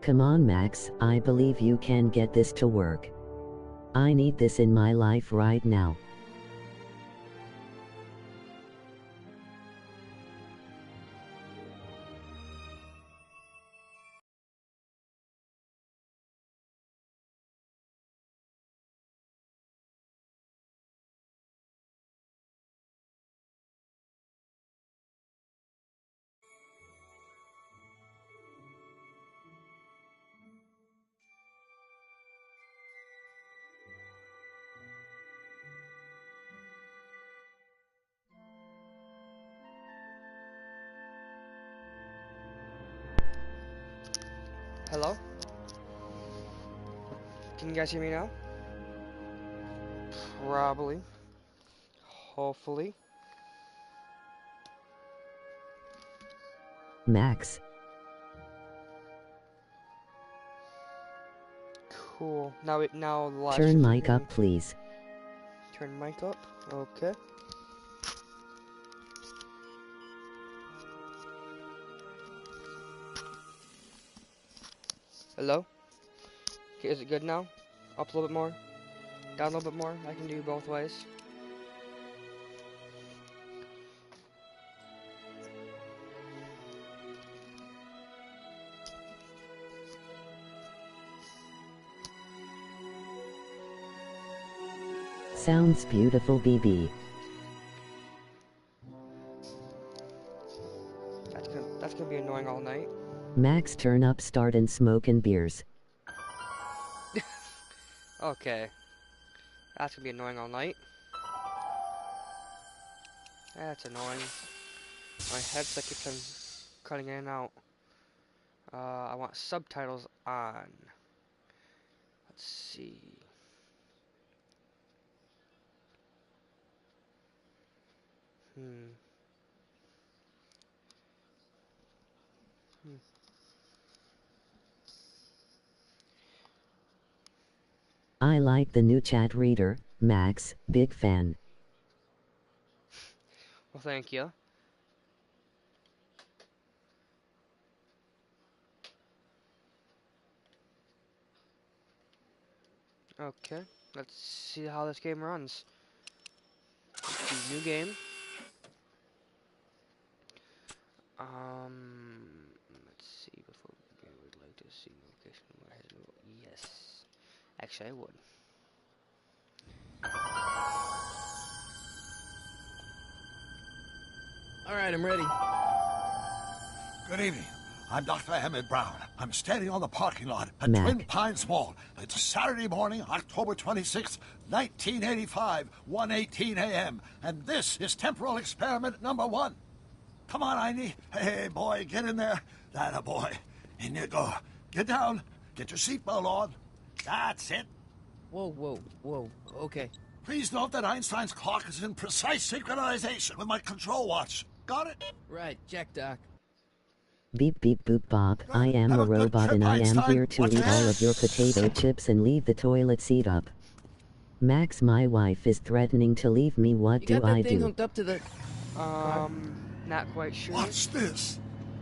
Come on, Max, I believe you can get this to work. I need this in my life right now. Hello? Can you guys hear me now? Probably. Hopefully. Max. Cool. Now the live Turn stream can mic hear up, me. please. Turn mic up. Okay. Hello? Okay, is it good now? Up a little bit more? Down a little bit more? I can do both ways. Sounds beautiful, BB. That's gonna be annoying all night. Max, turn up, start and smoking beers. Okay. That's gonna be annoying all night. That's annoying. My headset keeps on cutting in and out. I want subtitles on. Let's see. Hmm. I like the new chat reader, Max, big fan. Well, thank you. Okay, let's see how this game runs. New game. Let's see. Before we begin, I would like to see location where I had to. Yes, actually, I would. All right, I'm ready. Good evening. I'm Dr. Emmett Brown. I'm standing on the parking lot at Mac. Twin Pines Mall. It's Saturday morning, October 26th, 1985, 1:18 a.m. And this is temporal experiment number 1. Come on, Einie. Hey, boy, get in there. That a boy. In you go. Get down. Get your seatbelt on. That's it. Whoa. Okay. Please note that Einstein's clock is in precise synchronization with my control watch. Got it? Right, check, Doc. Beep beep boop Bob, I am Have a a good robot trip, and I am Einstein. here to Watch eat your all head. of your potato chips and leave the toilet seat up. Max, my wife is threatening to leave me, what You do got that I thing do? hooked up to the... Not quite sure. Watch this.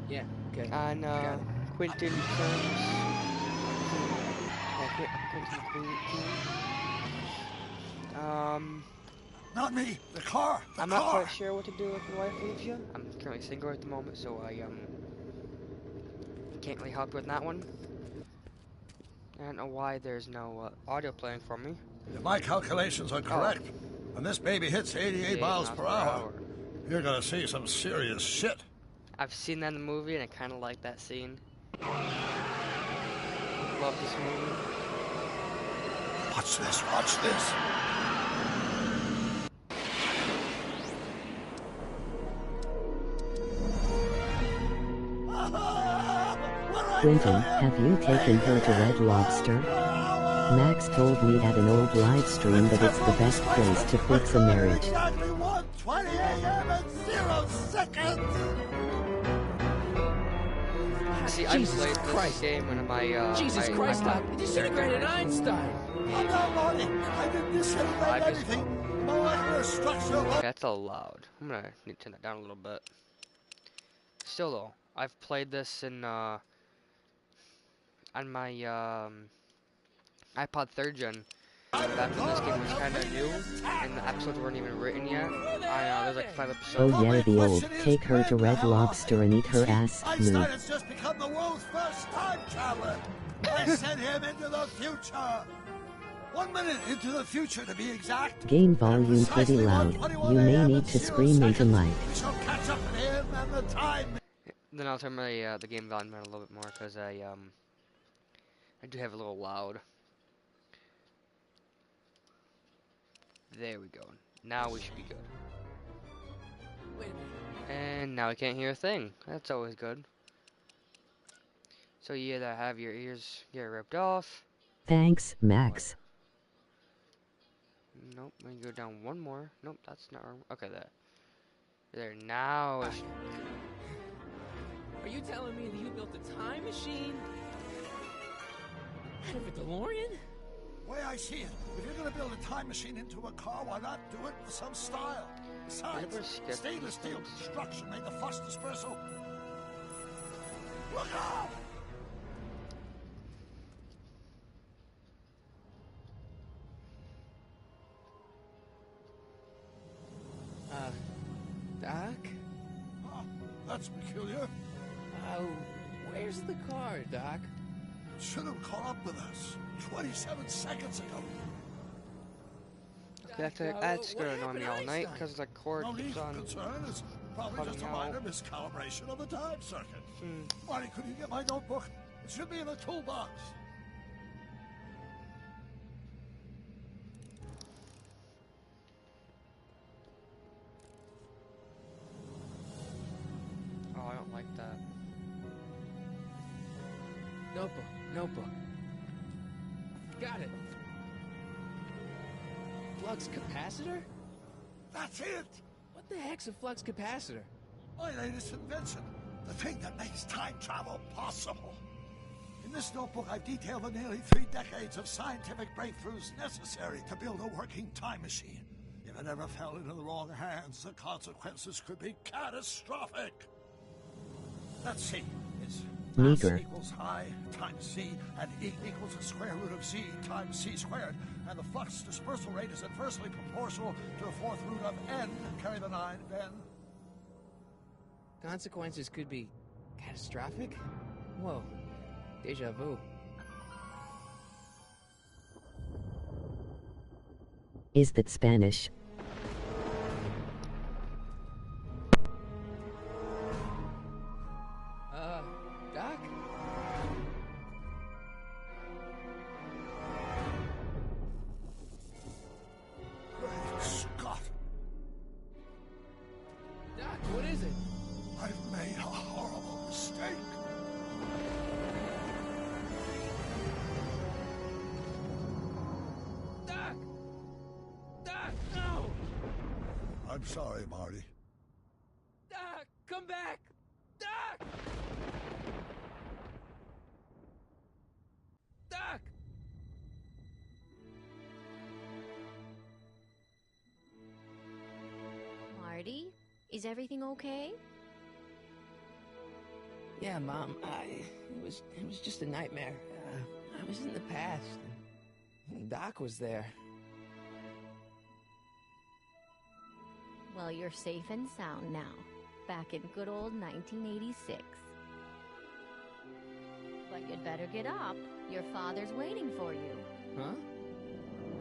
Yeah, okay. On Got it. Quentin terms. Quentin. Not me. The car. The I'm car. not quite sure what to do if your wife leaves you. I'm currently single at the moment, so I can't really help you with that one. I don't know why there's no audio playing for me. If my calculations are correct, when this baby hits 88 miles per hour, you're gonna see some serious shit. I've seen that in the movie, and I kind of like that scene. Love this movie. Watch this, watch this. Quentin, have you taken her to Red Lobster? Max told me at an old live stream that it's the best place to fix a marriage. Exactly 1:20 a.m. and 0 seconds. See, I Jesus played Christ. this game when my Jesus Christ, Doc, you disintegrated Einstein! I'm not lying. I didn't disintegrate anything. Molecular structure. That's all loud. I'm gonna need to turn that down a little bit. Still though, I've played this in on my iPod 3rd gen. Back when this game was kind of new and the episodes weren't even written yet. There's like 5 Oh episodes. yeah, the old take her to Red Lobster and eat her ass Einstein move. has just become the world's first time traveler. I sent him into the future. 1 minute into the future, to be exact. Game volume pretty loud. You may need to scream into mic. We shall catch up with him and the time. Then I'll turn my the game volume down a little bit more because I do have it a little loud. There we go. Now we should be good. Wait a minute. And now we can't hear a thing. That's always good. So you either have your ears get ripped off. Thanks, Max. Nope, let me go down one more. Nope, that's not wrong. Okay, there. There, now it should be good. Are you telling me that you built a time machine out of a DeLorean? Way I see it, if you're going to build a time machine into a car, why not do it with some style? Besides, Never skip stainless these steel things. construction made the flux dispersal. Look out! Doc? Oh, that's peculiar. Where's the car, Doc? Should have caught up with us 27 seconds ago. That's what gonna annoy happened me to all night Einstein? because the cord No need keeps for on. concern. It's probably just a coming minor out. miscalibration of the time circuit. Hmm. Marty, could you get my notebook? It should be in the toolbox. Oh, I don't like that. Notebook. Got it. Flux capacitor? That's it. What the heck's a flux capacitor? My latest invention. The thing that makes time travel possible. In this notebook, I've detailed the nearly 3 decades of scientific breakthroughs necessary to build a working time machine. If it ever fell into the wrong hands, the consequences could be catastrophic. Let's see. It's mass Meager. equals I times C, and E equals the square root of Z times C squared. And the flux dispersal rate is inversely proportional to the 4th root of N. Carry the 9, Ben. Consequences could be catastrophic? Whoa. Deja vu. Is that Spanish? Doc? Great Scott. Doc, what is it? I've made a horrible mistake. Doc! Doc, no! I'm sorry, Marty. Doc, come back! Doc! Doc! Marty, is everything okay? Yeah, Mom, it was just a nightmare. I was in the past, and Doc was there. Well, you're safe and sound now, back in good old 1986. But you'd better get up. Your father's waiting for you. Huh?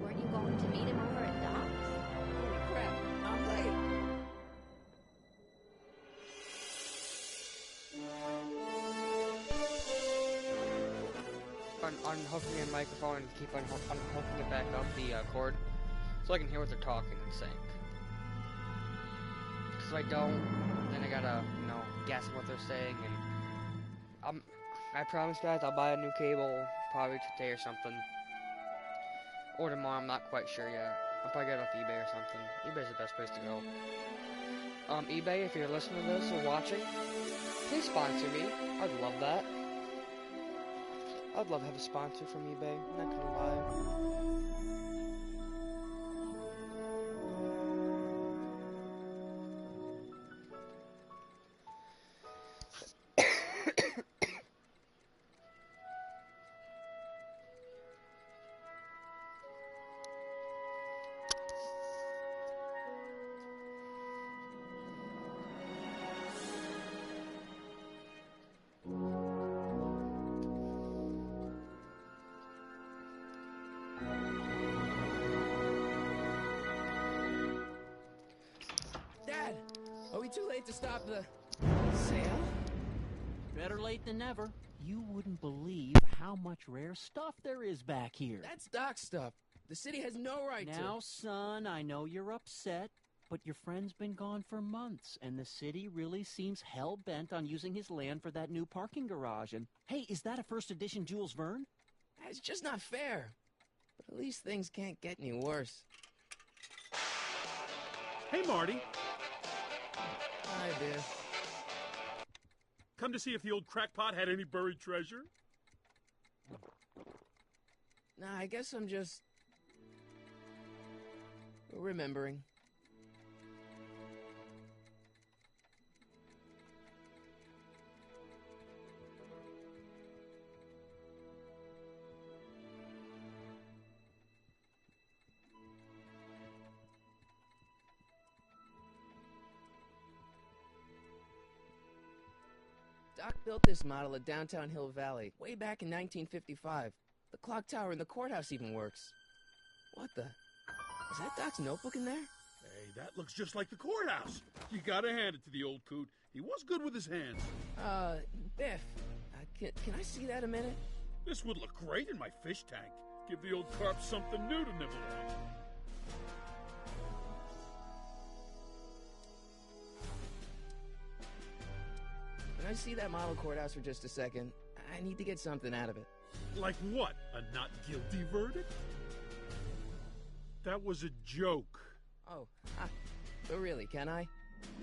Weren't you going to meet him over at Doc's? Holy crap, I'm late. Unhooking the microphone and keep unhooking it back up the cord so I can hear what they're talking and saying. Because if I don't, then I gotta, guess what they're saying. And I promise, guys, I'll buy a new cable probably today or something. Or tomorrow, I'm not quite sure yet. I'll probably get it off eBay or something. eBay's the best place to go. eBay, if you're listening to this or watching, please sponsor me. I'd love that. I'd love to have a sponsor from eBay. I'm not gonna lie. we too late to stop the sale? Better late than never. You wouldn't believe how much rare stuff there is back here. That's Doc stuff. The city has no right to. Now, son, I know you're upset, but your friend's been gone for months, and the city really seems hell-bent on using his land for that new parking garage. And, hey, is that a first edition Jules Verne? It's just not fair. But at least things can't get any worse. Hey, Marty. Hi, Biff. Come to see if the old crackpot had any buried treasure? Nah, I guess I'm just remembering. Doc built this model at downtown Hill Valley way back in 1955. The clock tower in the courthouse even works. What the? Is that Doc's notebook in there? Hey, that looks just like the courthouse. You gotta hand it to the old coot. He was good with his hands. Biff, can I see that a minute? This would look great in my fish tank. Give the old carp something new to nibble on. Can I see that model courthouse for just a second? I need to get something out of it. Like what? A not guilty verdict? That was a joke. Oh, but really, can I?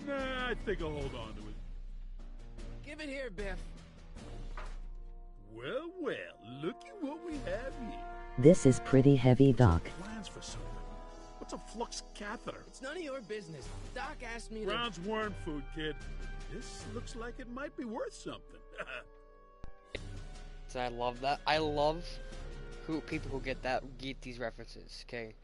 Nah, I think I'll hold on to it. Give it here, Biff. Well, looky what we have here. This is pretty heavy, Doc. Plans for something. What's a flux catheter? It's none of your business. Doc asked me to... Brown's worm food, kid. This looks like it might be worth something. So I love that. I love people who get these references. Okay.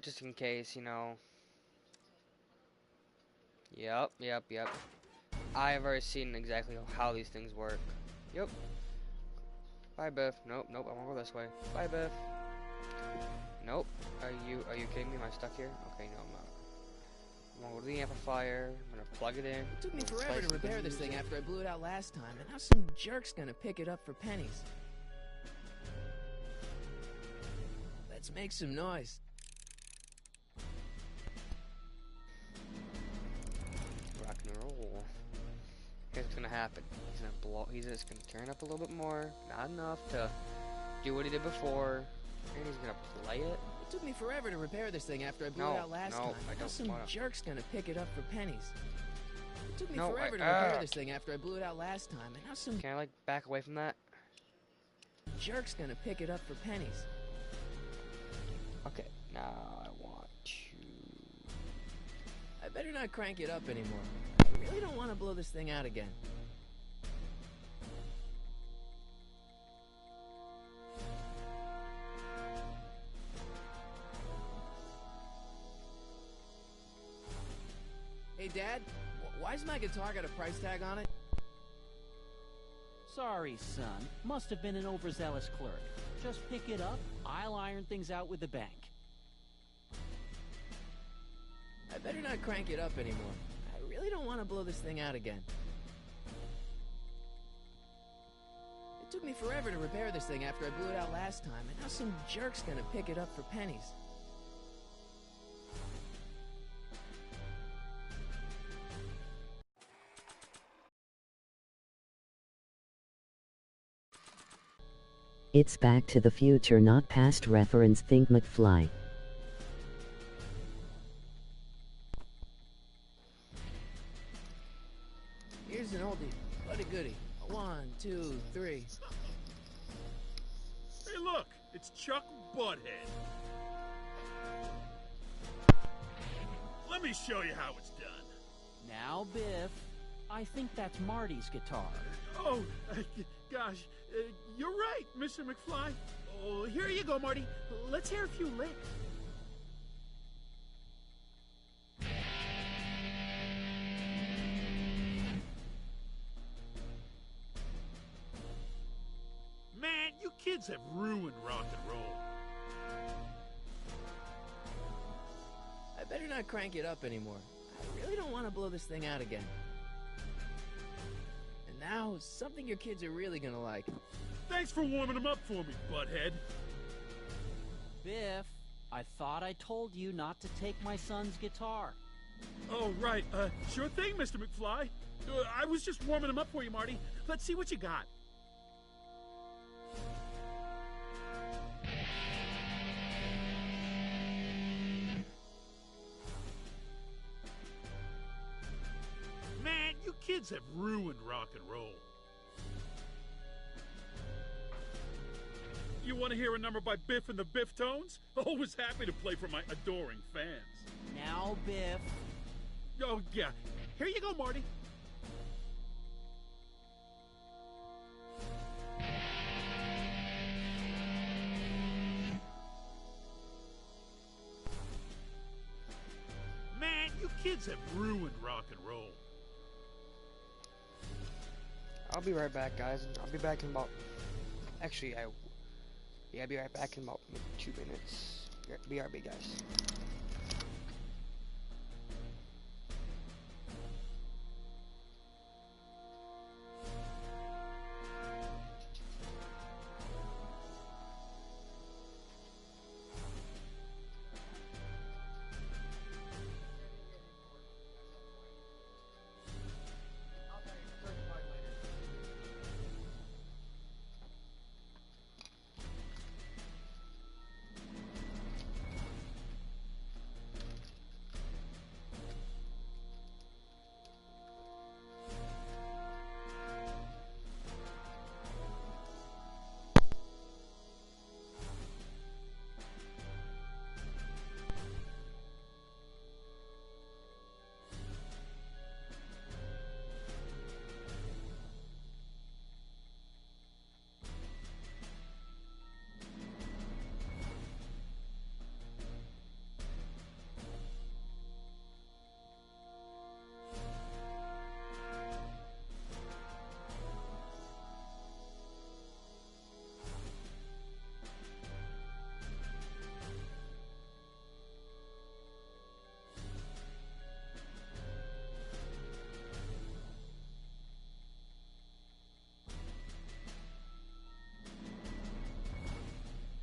Just in case, you know. Yep. I've already seen exactly how these things work. Yep. Bye, Biff. Nope, I won't go this way. Bye, Biff. Nope. Are you kidding me? Am I stuck here? Okay, no, I'm not. I'm gonna go to the amplifier. I'm gonna plug it in. It took me forever to repair this thing after I blew it out last time, and now some jerk's gonna pick it up for pennies. Let's make some noise. Rock and roll. Here's what's gonna happen. He's gonna blow. He's just gonna turn up a little bit more, not enough to do what he did before, and he's gonna play it. It took me forever to repair this thing after I blew it out last time. I Now some wanna. jerk's gonna pick it up for pennies. It took me No, forever to repair this thing after I blew it out last time, and now some Can I like back away from that? jerk's gonna pick it up for pennies. Okay, now I want to. I better not crank it up anymore. I really don't want to blow this thing out again. Hey, Dad, why's my guitar got a price tag on it? Sorry, son. Must have been an overzealous clerk. Just pick it up. I'll iron things out with the bank. I better not crank it up anymore. I really don't want to blow this thing out again. It took me forever to repair this thing after I blew it out last time, and now some jerk's gonna pick it up for pennies. It's Back to the Future, not past reference. Think McFly. Here's an oldie, but a goodie. 1, 2, 3. Hey, look, it's Chuck Butthead. Let me show you how it's done. Now, Biff, I think that's Marty's guitar. Oh, gosh, you're right, Mr. McFly. Oh, here you go, Marty. Let's hear a few licks. Man, you kids have ruined rock and roll. I better not crank it up anymore. I really don't want to blow this thing out again. And now, something your kids are really gonna like. Thanks for warming them up for me, butthead. Biff, I thought I told you not to take my son's guitar. Oh, right. Sure thing, Mr. McFly. I was just warming them up for you, Marty. Let's see what you got. Man, you kids have ruined rock and roll. You want to hear a number by Biff and the Biff-Tones? Always happy to play for my adoring fans. Now, Biff. Oh, yeah. Here you go, Marty. Man, you kids have ruined rock and roll. I'll be right back, guys. I'll be back in about... Actually, I'll be right back in about maybe 2 minutes. BRB, guys.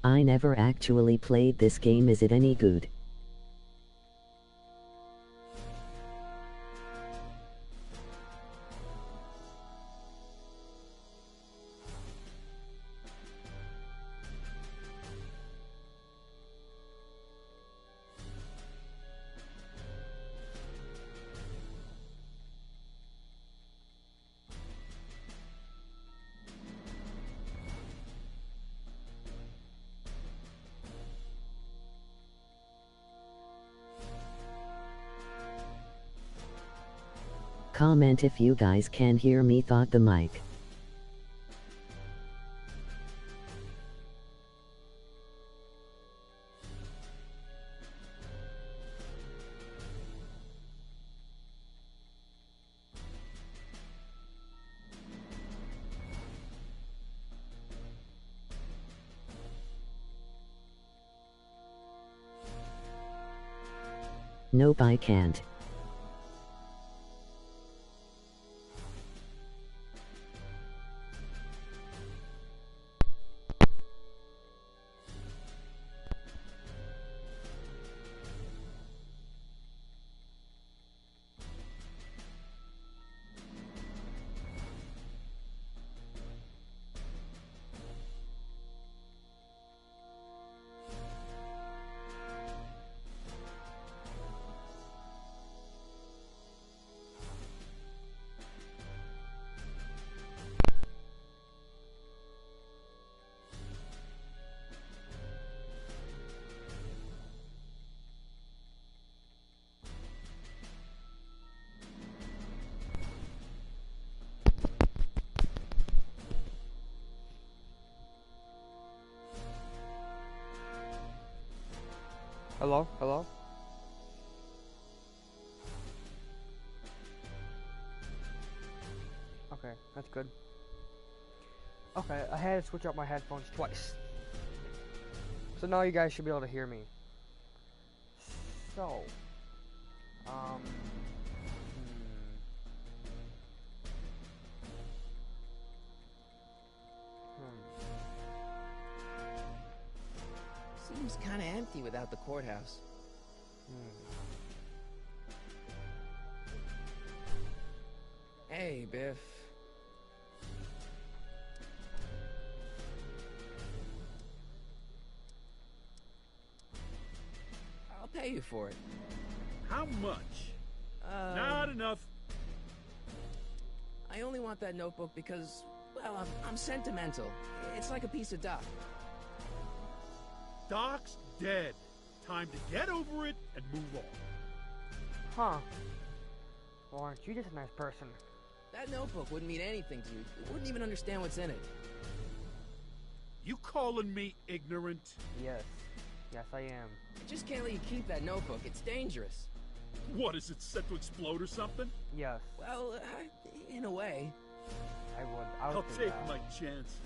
I never actually played this game. Is it any good? Comment if you guys can hear me. Thought the mic. Nope, I can't. Hello? Hello? Okay, that's good. Okay, I had to switch out my headphones twice. So now you guys should be able to hear me. So, hmm. Seems kind of empty without the courthouse. Hey, Biff. I'll pay you for it. How much? Not enough. I only want that notebook because, well, I'm sentimental. It's like a piece of Doc. Doc's dead. Time to get over it and move on. Huh. Well, aren't you just a nice person? That notebook wouldn't mean anything to you. You wouldn't even understand what's in it. You calling me ignorant? Yes. Yes, I am. I just can't let you keep that notebook. It's dangerous. What, is it set to explode or something? Yes. Well, in a way. I would I'll say take yeah. my chances.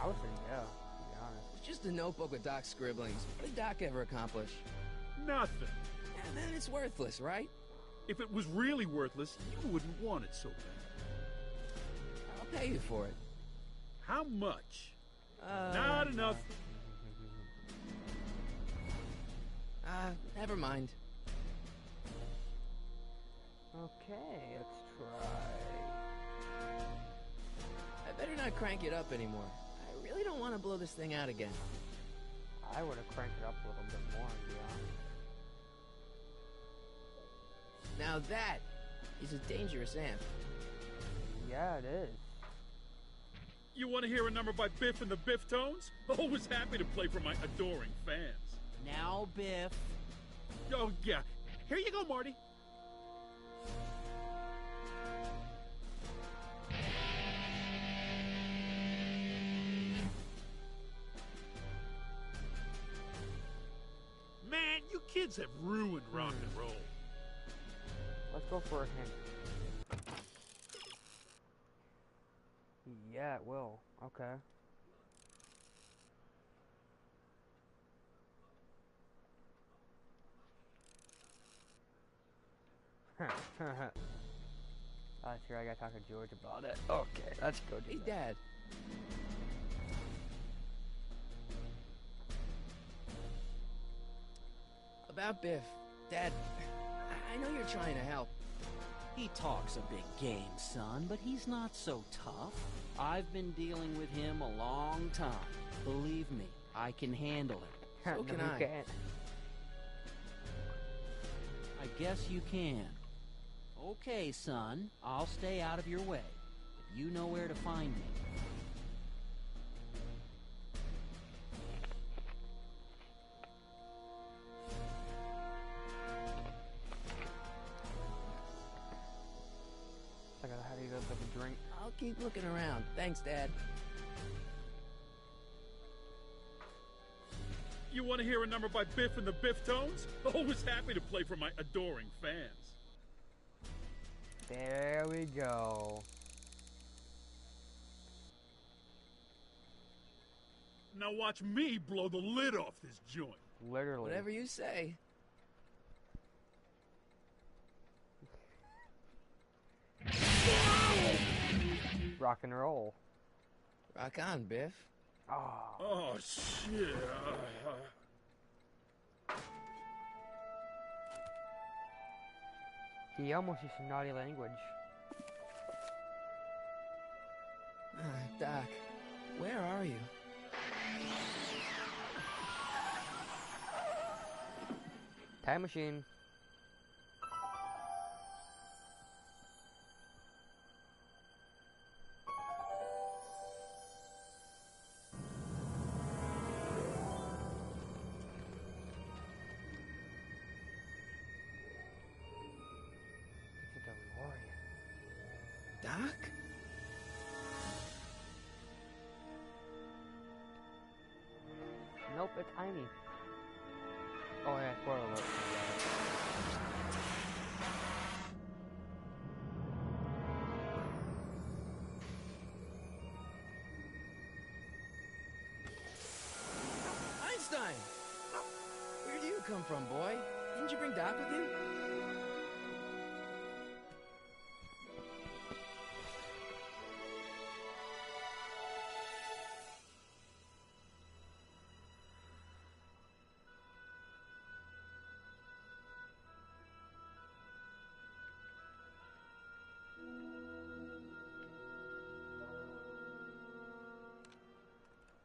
I would say yeah, to be honest. It's just a notebook with Doc's scribblings. What did Doc ever accomplish? Nothing. And then it's worthless, right? If it was really worthless, you wouldn't want it so bad. I'll pay you for it. How much? Not enough. Never mind. Okay, let's try. I better not crank it up anymore. I really don't want to blow this thing out again. I would have cranked it up a little bit more, to be honest. Now that is a dangerous amp. Yeah, it is. You want to hear a number by Biff and the Biff Tones? Always happy to play for my adoring fans. Now, Biff. Oh, yeah. Here you go, Marty. Man, you kids have ruined rock and roll. Let's go for a hint. Yeah, it will. Okay. Sure, I gotta talk to George about it. Okay, let's go do Hey, that. Dad. About Biff. Dad, I know you're trying to help. He talks a big game, son, but he's not so tough. I've been dealing with him a long time. Believe me, I can handle it. So can No, you I. can't. I guess you can. Okay, son, I'll stay out of your way. But you know where to find me. I gotta have you go get a drink. I'll keep looking around. Thanks, Dad. You want to hear a number by Biff and the Biff Tones? Always happy to play for my adoring fans. There we go. Now watch me blow the lid off this joint. Literally. Whatever you say. Rock and roll. Rock on, Biff. Oh. Oh, shit. He almost used some naughty language. Doc, where are you? Time machine. It's a DeLorean. Doc? Nope, it's Amy. Oh yeah, spoiler alert. Einstein! Where do you come from, boy? Didn't you bring Doc with you?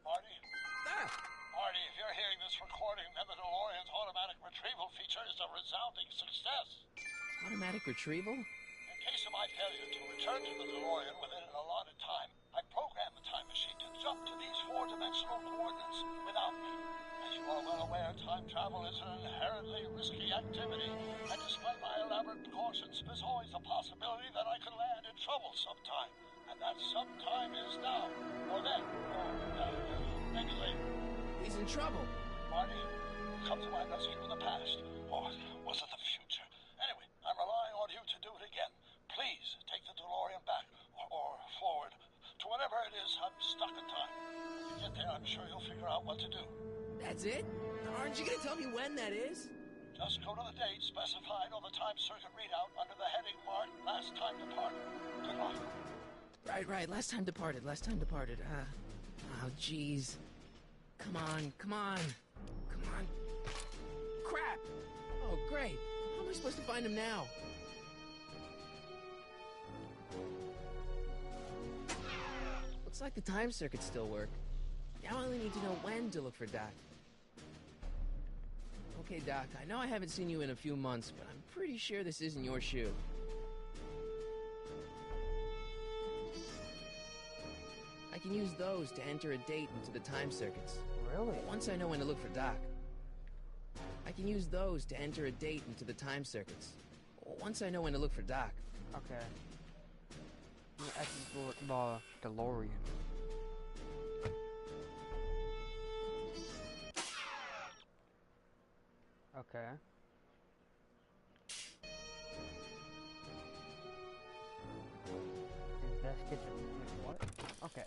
Marty? Ah! Marty, if you're hearing this recording, then the DeLorean's automatic retrieval feature is a resounding success. Automatic retrieval? In case of my failure to return to the DeLorean within an allotted time, I programmed the time machine to jump to these four-dimensional coordinates without me. As you are well aware, time travel is an inherently risky activity, and despite my elaborate precautions, there's always a possibility that I could land in trouble sometime. And that sometime is now, or then, or maybe later. He's in trouble. Marty, come to my rescue in the past, or was it the future? Anyway, I'm relying on you to do it again. Please take the DeLorean back, or forward, to whatever it is I'm stuck in time. When you get there, I'm sure you'll figure out what to do. That's it? Aren't you gonna tell me when that is? Just go to the date specified on the time circuit readout under the heading marked Last Time Departed. Good luck. Right. Last time departed. Oh, jeez. Come on. Crap! Oh, great. How am I supposed to find him now? Looks like the time circuits still work. Now I only need to know when to look for Doc. Okay, Doc, I know I haven't seen you in a few months, but I'm pretty sure this isn't your shoe. I can use those to enter a date into the time circuits. Really? Once I know when to look for Doc. I can use those to enter a date into the time circuits. Once I know when to look for Doc. Okay. That's the DeLorean. Okay. Investigate the... Wait, what? Okay.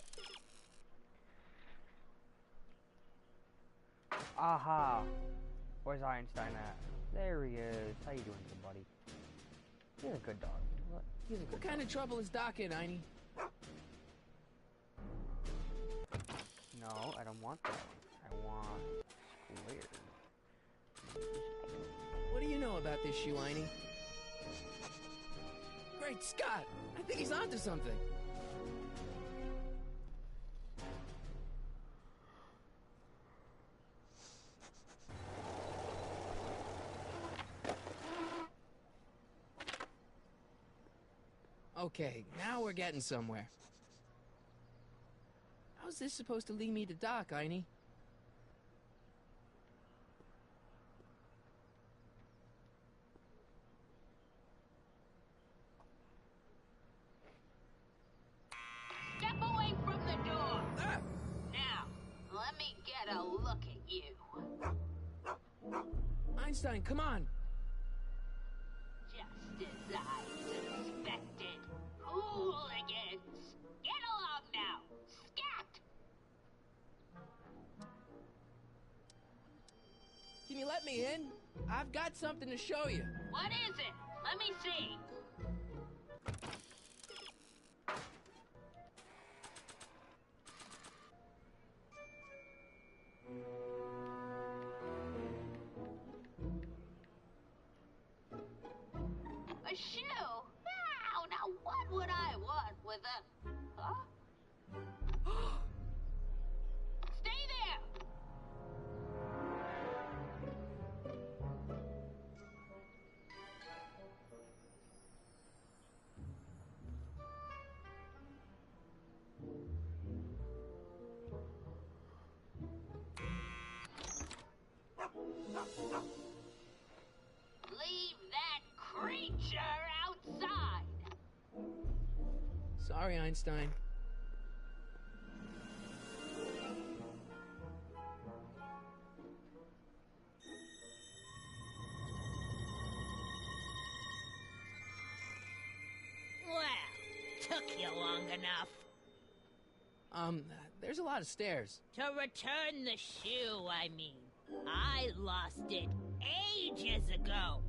Aha! Where's Einstein at? There he is. How you doing, good buddy? He's a good dog. He's a good What kind of trouble is Doc in, Einie? No, I don't want that one. I want squares. What do you know about this shoe, Einie? Great Scott! I think he's onto something. Okay, now we're getting somewhere. How's this supposed to lead me to Doc, Einie? Step away from the door! Ah! Now, let me get a look at you. Einstein, come on! Just as I suspected. Hooligans! Get along now! Scat! Can you let me in? I've got something to show you. What is it? Let me see. A shoe? Now what would I want with a... Huh? Stay there! Leave that creature outside! Sorry, Einstein. long enough. There's a lot of stairs. To return the shoe, I mean. I lost it ages ago.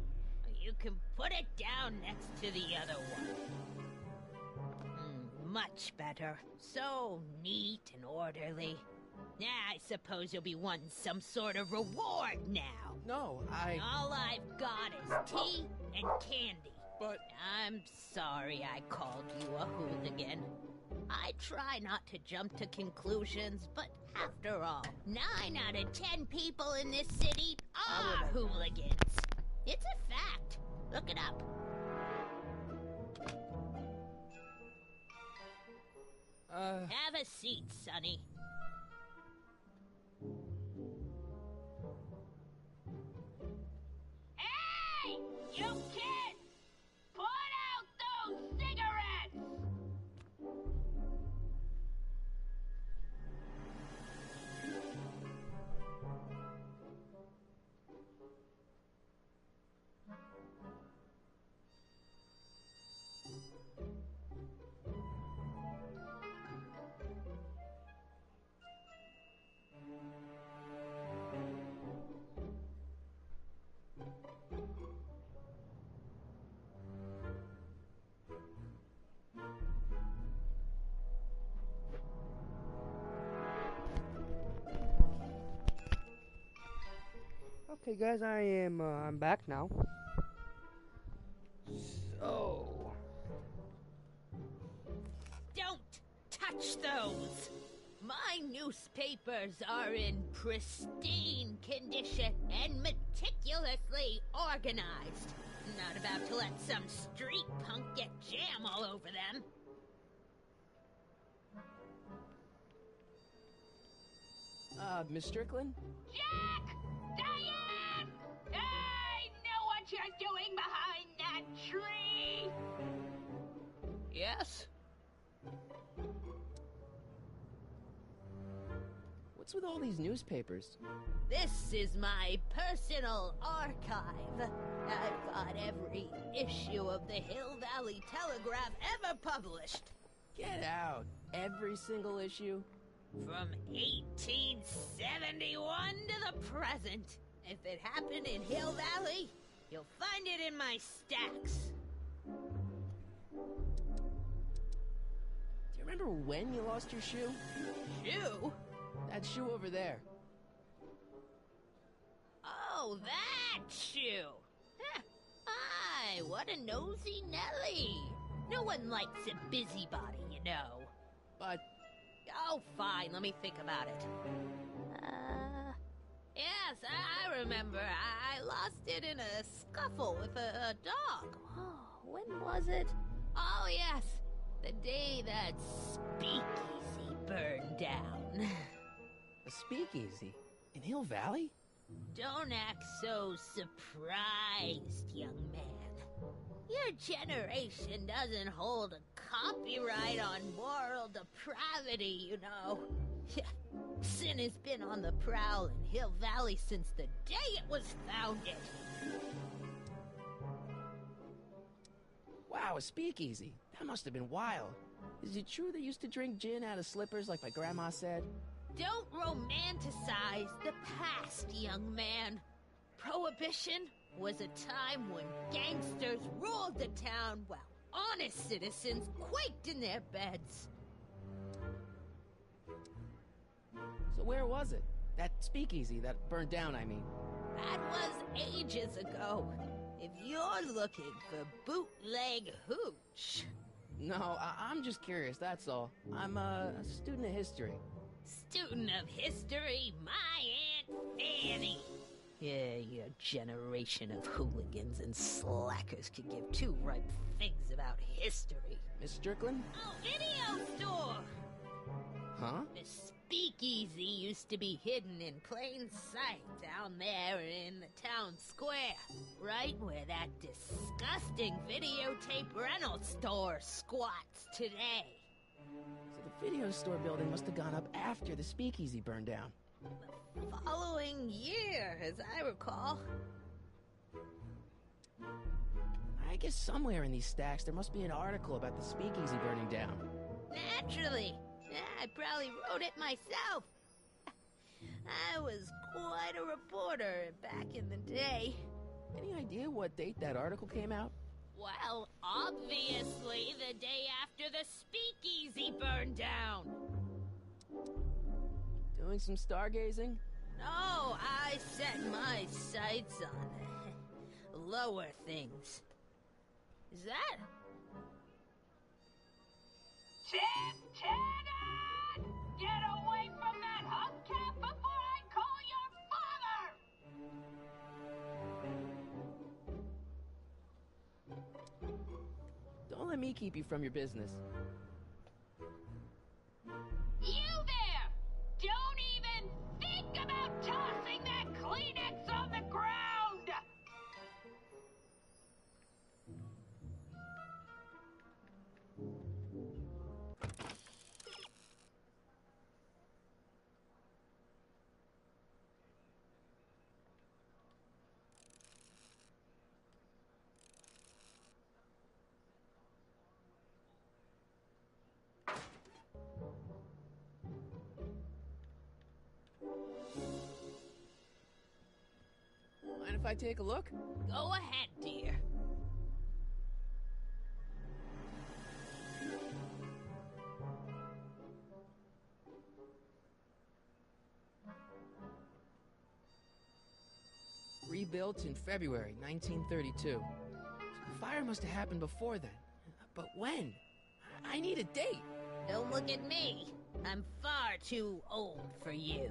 You can put it down next to the other one. Much better. So neat and orderly. I suppose you'll be wanting some sort of reward now. No, All I've got is tea and candy. But... I'm sorry I called you a hooligan. I try not to jump to conclusions, but after all, 9 out of 10 people in this city are hooligans. It's a fact. Look it up. Have a seat, Sonny. Hey! You kids! Put out those cigarettes! Okay, guys, I'm back now. So... Don't touch those! My newspapers are in pristine condition and meticulously organized. Not about to let some street punk get jam all over them. Miss Strickland? Jack! Diane! I know what you're doing behind that tree! Yes? What's with all these newspapers? This is my personal archive. I've got every issue of the Hill Valley Telegraph ever published. Get out. Every single issue? From 1871 to the present. If it happened in Hill Valley, you'll find it in my stacks. Do you remember when you lost your shoe? Shoe? That shoe over there. Oh, that shoe. Huh. Aye, what a nosy Nelly. No one likes a busybody, you know. But... Oh, fine, let me think about it. Yes, I remember. I lost it in a scuffle with a dog. Oh, when was it? Oh, yes, the day that speakeasy burned down. A speakeasy? In Hill Valley? Don't act so surprised, young man. Your generation doesn't hold a copyright on moral depravity, you know. Sin has been on the prowl in Hill Valley since the day it was founded. Wow, a speakeasy. That must have been wild. Is it true they used to drink gin out of slippers like my grandma said? Don't romanticize the past, young man. Prohibition was a time when gangsters ruled the town while honest citizens quaked in their beds. So where was it? That speakeasy that burned down, I mean. That was ages ago. If you're looking for bootleg hooch. No, I'm just curious, that's all. I'm a student of history. Student of history, my Aunt Fanny. Yeah, your generation of hooligans and slackers could give two ripe figs about history. Miss Strickland? Oh, video store! Huh? The speakeasy used to be hidden in plain sight down there in the town square. Right where that disgusting videotape rental store squats today. So the video store building must have gone up after the speakeasy burned down. The following year, as I recall. I guess somewhere in these stacks there must be an article about the speakeasy burning down. Naturally. Yeah, I probably wrote it myself. I was quite a reporter back in the day. Any idea what date that article came out? Well, obviously the day after the speakeasy burned down. Doing some stargazing? No, I set my sights on lower things. Is that? Tim Tannen! Get away from that hubcap before I call your father! Don't let me keep you from your business. You there! Don't even think about tossing that Kleenex on the ground! Mind if I take a look? Go ahead, dear. Rebuilt in February 1932. So the fire must have happened before then. But when? I need a date. Don't look at me. I'm far too old for you.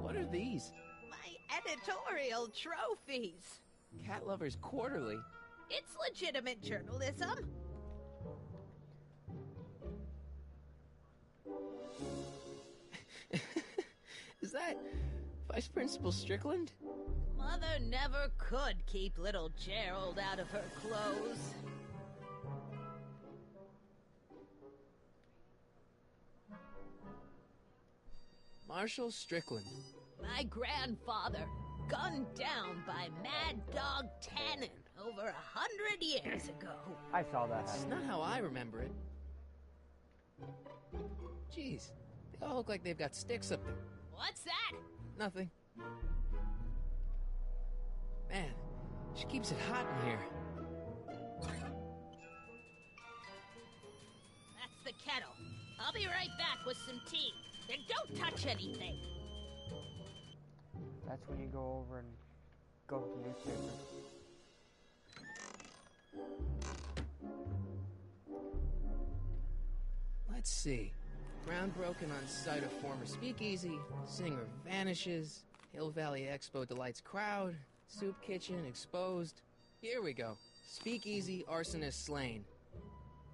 What are these? My editorial trophies. Cat Lovers Quarterly. It's legitimate journalism. Is that Vice Principal Strickland? Mother never could keep little Gerald out of her clothes. Marshall Strickland. My grandfather, gunned down by Mad Dog Tannen over 100 years ago. I saw that That's happen. not how I remember it. Jeez, they all look like they've got sticks up there. What's that? Nothing. Man, she keeps it hot in here. That's the kettle. I'll be right back with some tea. And don't touch anything. That's when you go over and go to the newspaper. Let's see. Ground broken on site of former speakeasy. Singer vanishes. Hill Valley Expo delights crowd. Soup kitchen exposed. Here we go. Speakeasy arsonist slain.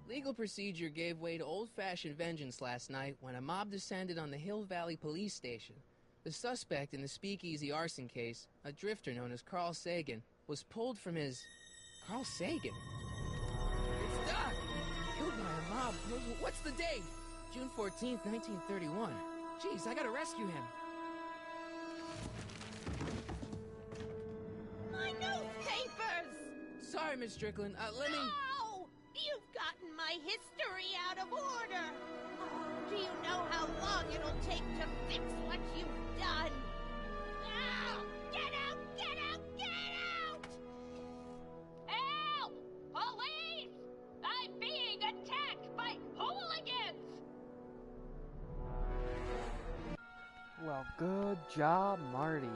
Legal procedure gave way to old-fashioned vengeance last night when a mob descended on the Hill Valley Police Station. The suspect in the speakeasy arson case, a drifter known as Carl Sagan, was pulled from his... Carl Sagan? It's Doc! Killed by a mob. What's the date? June 14th, 1931. Jeez, I gotta rescue him. My newspapers! Sorry, Miss Strickland. Let me... No! You've gotten my history out of order! Oh, do you know how long it'll take to fix what you've done? Now! Get out! Get out! Get out! Help! Police! I'm being attacked by hooligans! Well, good job, Marty.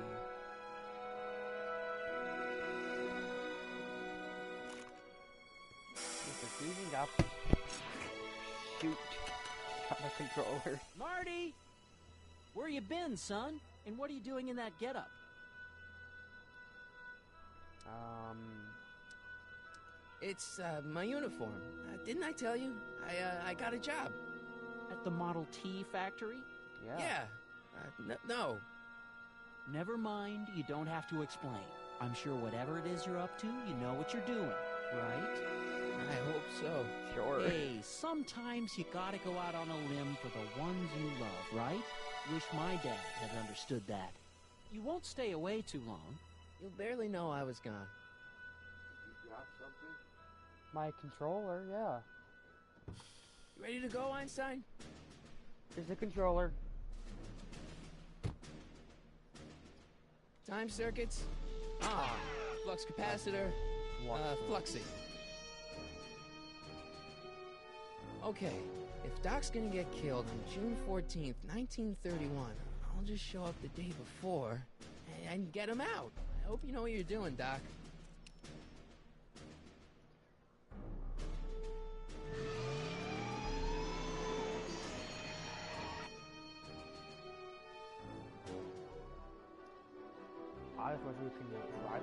Mr. Seizing up. Shoot. Got my controller. Marty! Where you been, son? And what are you doing in that getup? It's, my uniform. Didn't I tell you? I got a job. At the Model T factory? Yeah. No. Never mind, you don't have to explain. I'm sure whatever it is you're up to, you know what you're doing, right? I hope so. Sure. Hey, sometimes you gotta go out on a limb for the ones you love, right? Wish my dad had understood that. You won't stay away too long. You'll barely know I was gone. You got something? My controller, yeah. You ready to go, Einstein? Here's the controller. Time circuits? Ah, flux capacitor. Fluxy. Okay, if Doc's gonna get killed on June 14th, 1931, I'll just show up the day before and get him out. I hope you know what you're doing, Doc. I just wish we can drive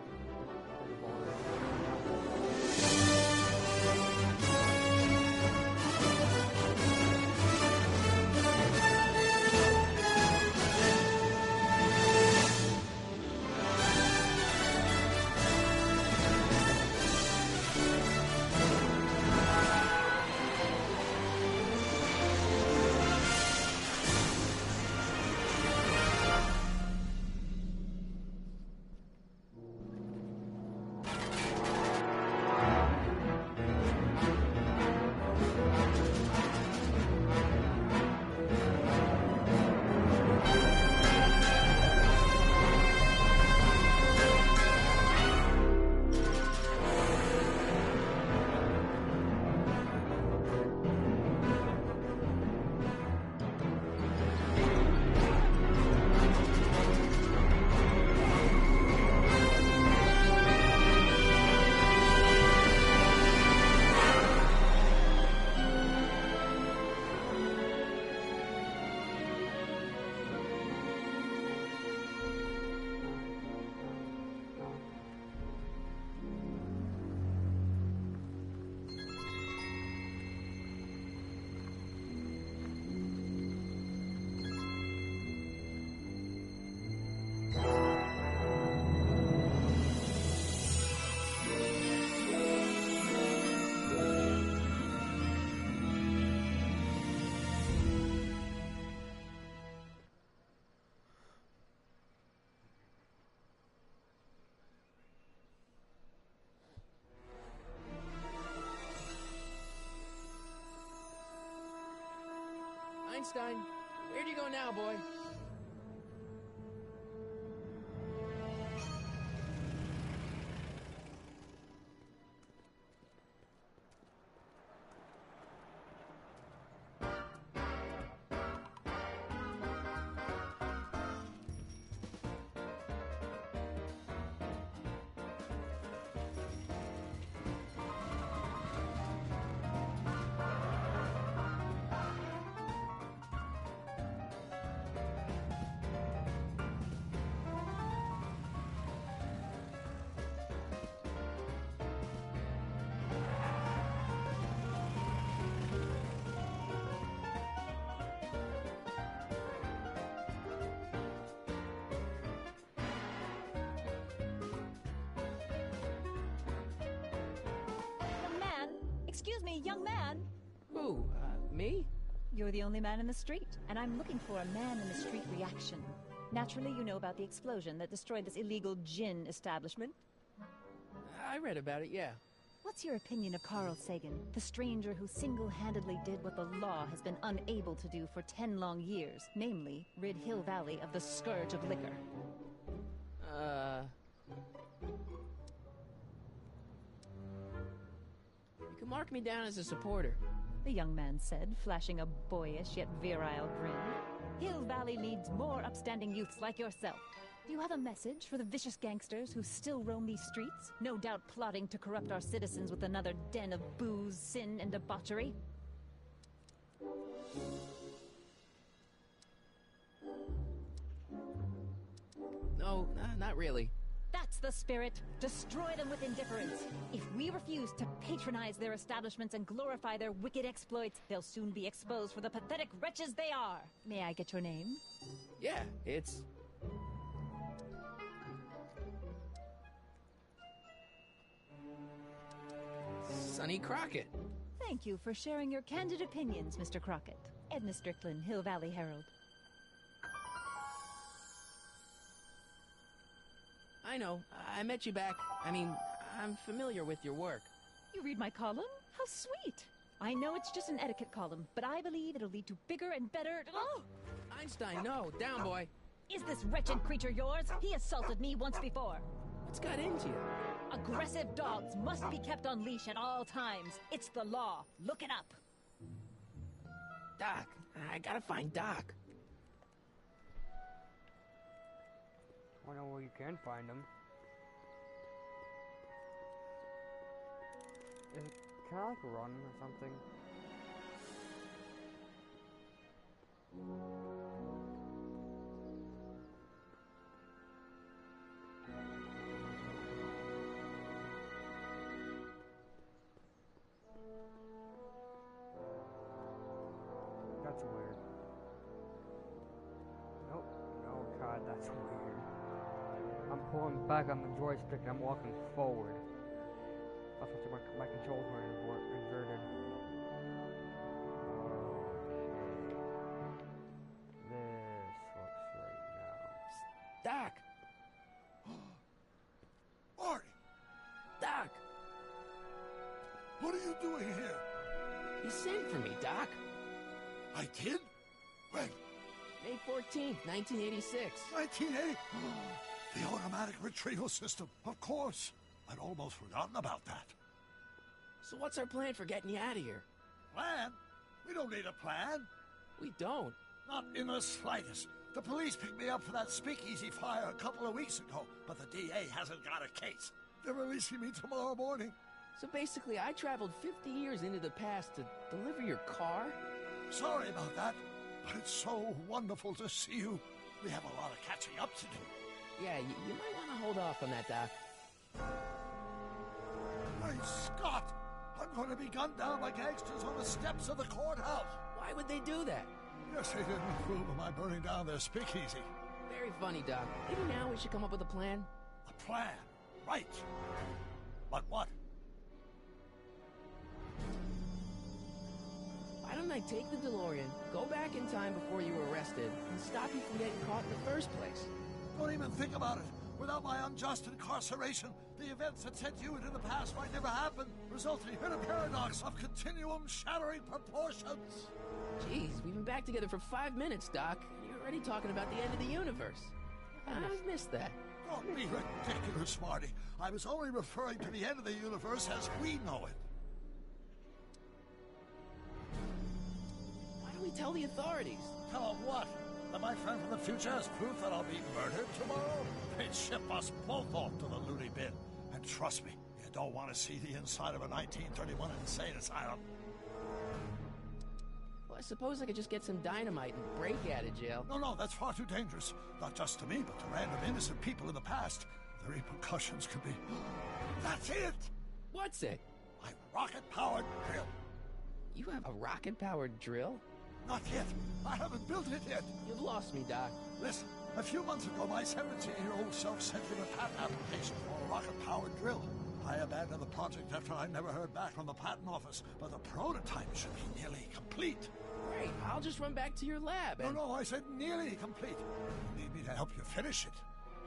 Einstein, where do you go now, boy? Young man! Excuse me, young man! Who, me? You're the only man in the street, and I'm looking for a man-in-the-street reaction. Naturally, you know about the explosion that destroyed this illegal gin establishment. I read about it, yeah. What's your opinion of Carl Sagan, the stranger who single-handedly did what the law has been unable to do for 10 long years, namely, rid Hill Valley of the scourge of liquor? You can mark me down as a supporter. The young man said, flashing a boyish yet virile grin. Hill Valley needs more upstanding youths like yourself. Do you have a message for the vicious gangsters who still roam these streets, no doubt plotting to corrupt our citizens with another den of booze, sin, and debauchery? No, not really. That's the spirit. Destroy them with indifference. If we refuse to patronize their establishments and glorify their wicked exploits, they'll soon be exposed for the pathetic wretches they are. May I get your name? Yeah, it's... Sonny Crockett. Thank you for sharing your candid opinions, Mr. Crockett. Edna Strickland, Hill Valley Herald. I know. I met you back. I mean, I'm familiar with your work. You read my column? How sweet! I know it's just an etiquette column, but I believe it'll lead to bigger and better... Oh! Einstein, no. Down, boy. Is this wretched creature yours? He assaulted me once before. What's got into you? Aggressive dogs must be kept on leash at all times. It's the law. Look it up. Doc. I gotta find Doc. I know where you can find him. Can I, like, run or something? That's weird. Nope. No, God, that's weird. I'm pulling back on the joystick and I'm walking forward. That's what my controls were inverted. This looks right now. Doc! Marty! Doc! What are you doing here? You sent for me, Doc. I did? When? May 14th, 1986. 1980? The automatic retrieval system, of course. I'd almost forgotten about that. So what's our plan for getting you out of here? Plan? We don't need a plan. We don't. Not in the slightest. The police picked me up for that speakeasy fire a couple of weeks ago, but the DA hasn't got a case. They're releasing me tomorrow morning. So basically, I traveled 50 years into the past to deliver your car? Sorry about that, but it's so wonderful to see you. We have a lot of catching up to do. Yeah, you might want to hold off on that, Doc. Great Scott! I'm going to be gunned down by gangsters on the steps of the courthouse. Why would they do that? Yes, they didn't approve of my burning down their speakeasy. Very funny, Doc. Maybe now we should come up with a plan? A plan? Right. But what? Why don't I take the DeLorean, go back in time before you were arrested, and stop you from getting caught in the first place? Don't even think about it. Without my unjust incarceration, the events that sent you into the past might never happen, resulting in a paradox of continuum-shattering proportions. Jeez, we've been back together for 5 minutes, Doc, and you're already talking about the end of the universe. I've missed that. Don't be ridiculous, Marty. I was only referring to the end of the universe as we know it. Why don't we tell the authorities? Tell them what? That my friend from the future has proof that I'll be murdered tomorrow? They'd ship us both off to the loony bin. And trust me, you don't want to see the inside of a 1931 insane asylum. Well, I suppose I could just get some dynamite and break out of jail. No, that's far too dangerous. Not just to me, but to random innocent people in the past. The repercussions could be... That's it! What's it? My rocket-powered drill. You have a rocket-powered drill? Not yet. I haven't built it yet. You've lost me, Doc. Listen, a few months ago, my 17-year-old self sent in a patent application for a rocket-powered drill. I abandoned the project after I never heard back from the patent office, but the prototype should be nearly complete. Great, I'll just run back to your lab and... No, I said nearly complete. You need me to help you finish it.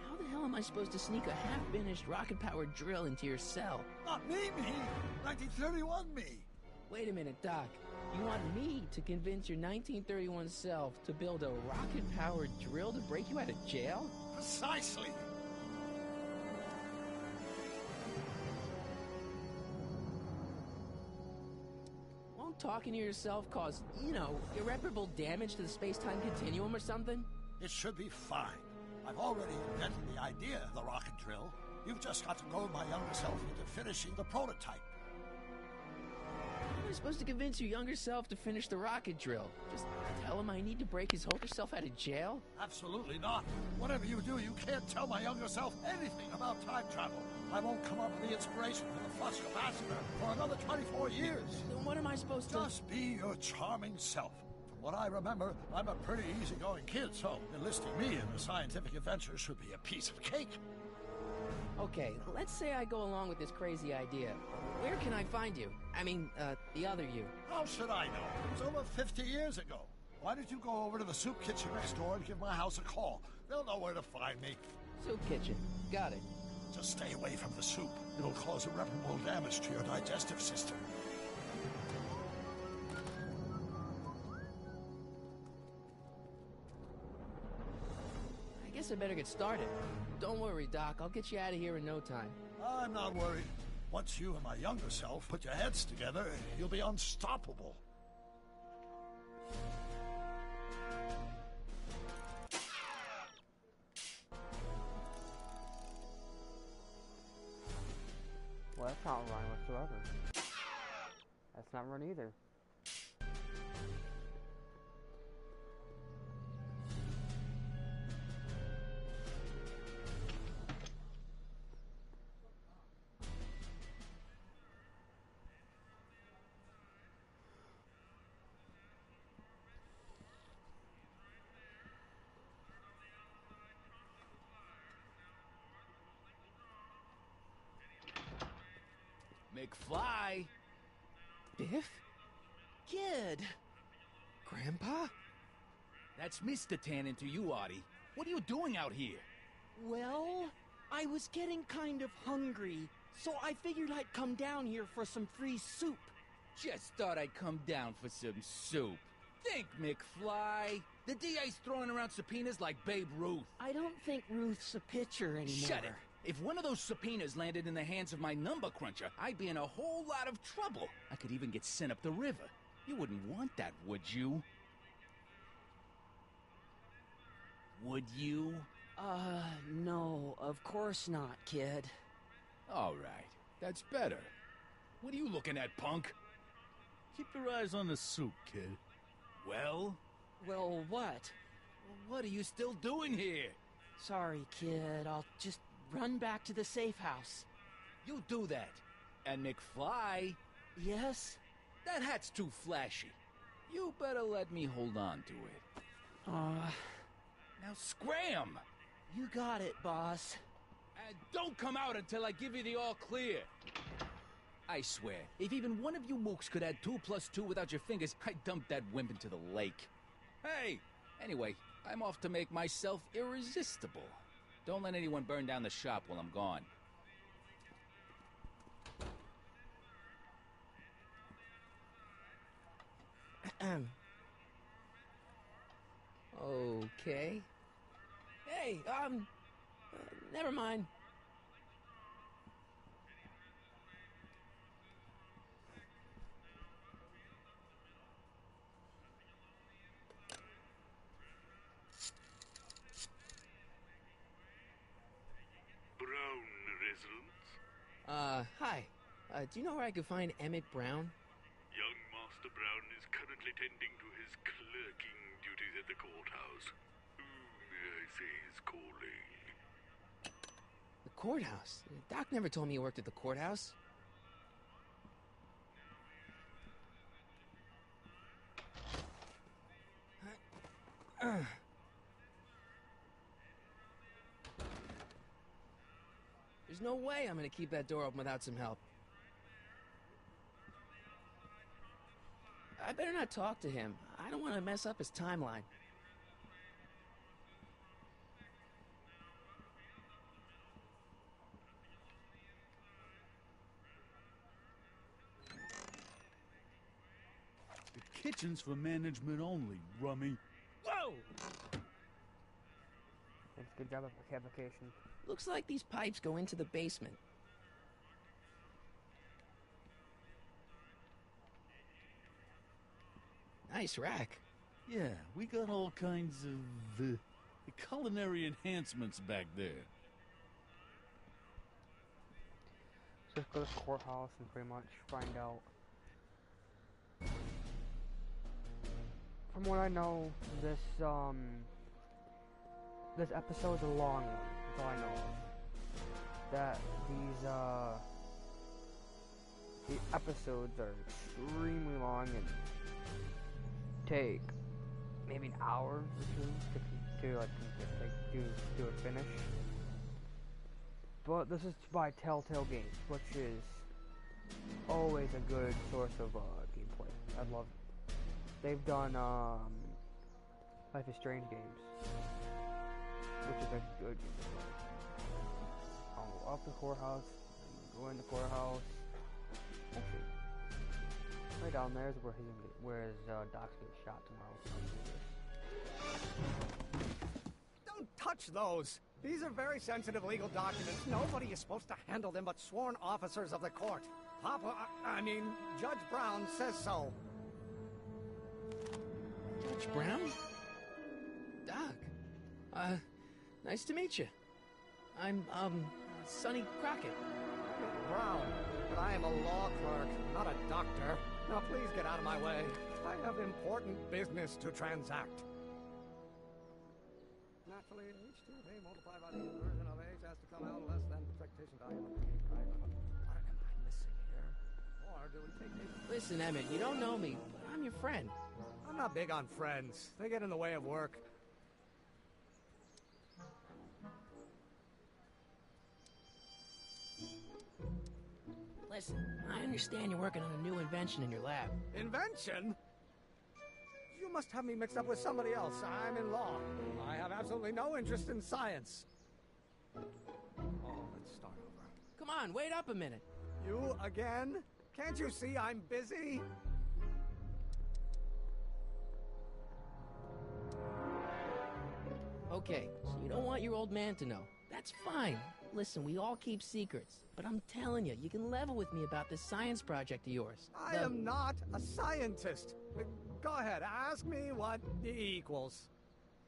How the hell am I supposed to sneak a half-finished rocket-powered drill into your cell? Not me! 1931 me! Wait a minute, Doc. You want me to convince your 1931 self to build a rocket-powered drill to break you out of jail? Precisely! Won't talking to yourself cause, irreparable damage to the space-time continuum or something? It should be fine. I've already invented the idea of the rocket drill. You've just got to goad my younger self into finishing the prototype. How am I supposed to convince your younger self to finish the rocket drill? Just tell him I need to break his older self out of jail? Absolutely not. Whatever you do, you can't tell my younger self anything about time travel. I won't come up with the inspiration for the Flush Capacitor for another 24 years. Then what am I supposed to... Just be your charming self. From what I remember, I'm a pretty easygoing kid, so enlisting me in a scientific adventure should be a piece of cake. Okay, let's say I go along with this crazy idea. Where can I find you? I mean, the other you. How should I know? It was over 50 years ago. Why don't you go over to the soup kitchen next door and give my house a call? They'll know where to find me. Soup kitchen. Got it. Just stay away from the soup. It'll cause irreparable damage to your digestive system. I guess I better get started. Don't worry, Doc. I'll get you out of here in no time. I'm not worried. Once you and my younger self put your heads together, you'll be unstoppable. Well, that's not run whatsoever. That's not run either. McFly! Biff? Kid! Grandpa? That's Mr. Tannen to you, Artie. What are you doing out here? Well, I was getting kind of hungry, so I figured I'd come down here for some free soup. Just thought I'd come down for some soup. Think, McFly. The DA's throwing around subpoenas like Babe Ruth. I don't think Ruth's a pitcher anymore. Shut it. If one of those subpoenas landed in the hands of my number cruncher, I'd be in a whole lot of trouble. I could even get sent up the river. You wouldn't want that, would you? Would you? No, of course not, kid. All right, that's better. What are you looking at, punk? Keep your eyes on the soup, kid. Well? Well, what? What are you still doing here? Sorry, kid. I'll just run back to the safe house. You do that. And McFly? Yes? That hat's too flashy. You better let me hold on to it. Now scram! You got it, boss. And don't come out until I give you the all clear. I swear, if even one of you mooks could add 2 + 2 without your fingers, I'd dump that wimp into the lake. Hey! Anyway, I'm off to make myself irresistible. Don't let anyone burn down the shop while I'm gone. Okay. Hey, never mind. Brown residence? Hi. Do you know where I could find Emmett Brown? Young Master Brown is currently tending to his clerking duties at the courthouse. Who, may I say, is calling? The courthouse? Doc never told me he worked at the courthouse. There's no way I'm gonna keep that door open without some help. I better not talk to him. I don't want to mess up his timeline. The kitchen's for management only, Rummy. Whoa! Thanks, good job of application. Looks like these pipes go into the basement. Nice rack. Yeah, we got all kinds of culinary enhancements back there. So let's go to the courthouse and pretty much find out. From what I know, this episode's a long one. That's all I know of. That the episodes are extremely long and take maybe an hour or two to do a finish. But this is by Telltale Games, which is always a good source of gameplay. I love it. They've done Life is Strange games, which is a good game. the courthouse. Go in the courthouse. Actually, right down there is where Doc's get shot tomorrow. Don't touch those! These are very sensitive legal documents. Nobody is supposed to handle them but sworn officers of the court. Judge Brown says so. Judge Brown? Doc. Nice to meet you. I'm, Sonny Crockett. Brown, but I am a law clerk, not a doctor. Now please get out of my way. I have important business to transact. Naturally, H2 of A multiplied by the inversion of H has to come out less than the expectation value of A. What am I missing here? Or do we take A? Listen, Emmett, you don't know me, but I'm your friend. I'm not big on friends. They get in the way of work. Listen, I understand you're working on a new invention in your lab. Invention? You must have me mixed up with somebody else. I'm in law. I have absolutely no interest in science. Oh, let's start over. Come on, wait up a minute. You again? Can't you see I'm busy? Okay, so you don't want your old man to know. That's fine. Listen, we all keep secrets. But I'm telling you, you can level with me about this science project of yours. I am not a scientist. Go ahead, ask me what E equals.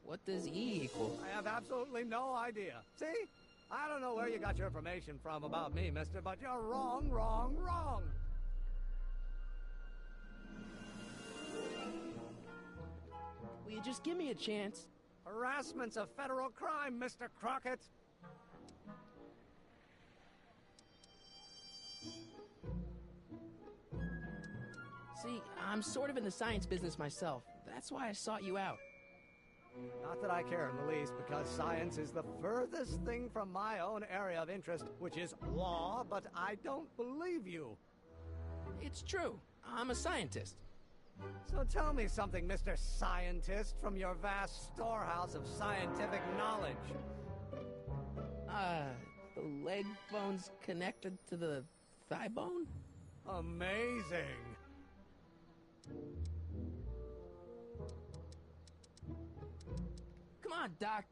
What does E equal? I have absolutely no idea. See? I don't know where you got your information from about me, mister, but you're wrong, wrong, wrong. Will you just give me a chance? Harassment's a federal crime, Mr. Crockett. See, I'm sort of in the science business myself. That's why I sought you out. Not that I care in the least, because science is the furthest thing from my own area of interest, which is law, but I don't believe you. It's true. I'm a scientist. So tell me something, Mr. Scientist, from your vast storehouse of scientific knowledge. The leg bone's connected to the thigh bone? Amazing. Come on, Doc.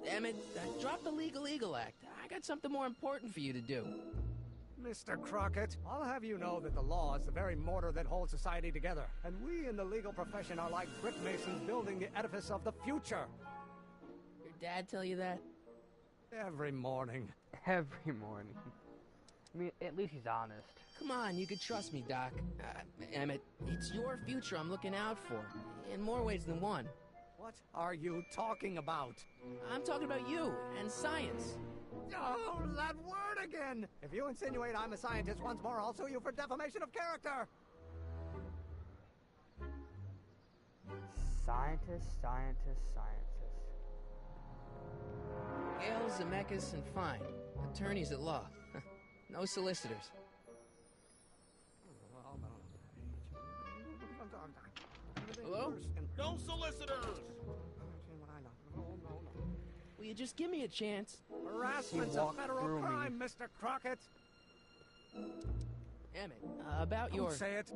Emmett, drop the Legal Eagle Act. I got something more important for you to do. Mr. Crockett, I'll have you know that the law is the very mortar that holds society together, and we in the legal profession are like brick masons building the edifice of the future. Your dad tell you that? Every morning. Every morning. I mean, at least he's honest. Come on, you can trust me, Doc. Emmett, it's your future I'm looking out for, in more ways than one. What are you talking about? I'm talking about you and science. Oh, that word again! If you insinuate I'm a scientist once more, I'll sue you for defamation of character! Scientist. Gale, Zemeckis, and Fine. Attorneys at law. No solicitors. Hello? No solicitors! Will you just give me a chance? Harassment's a federal crime, Mr. Crockett! Emmett, about your... Don't say it.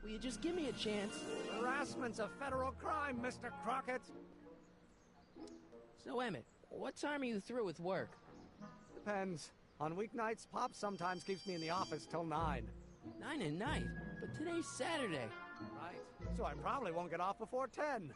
Will you just give me a chance? Harassment's a federal crime, Mr. Crockett! So, Emmett, what time are you through with work? Depends. On weeknights, Pop sometimes keeps me in the office till 9. 9 at night? But today's Saturday. Right. So I probably won't get off before 10.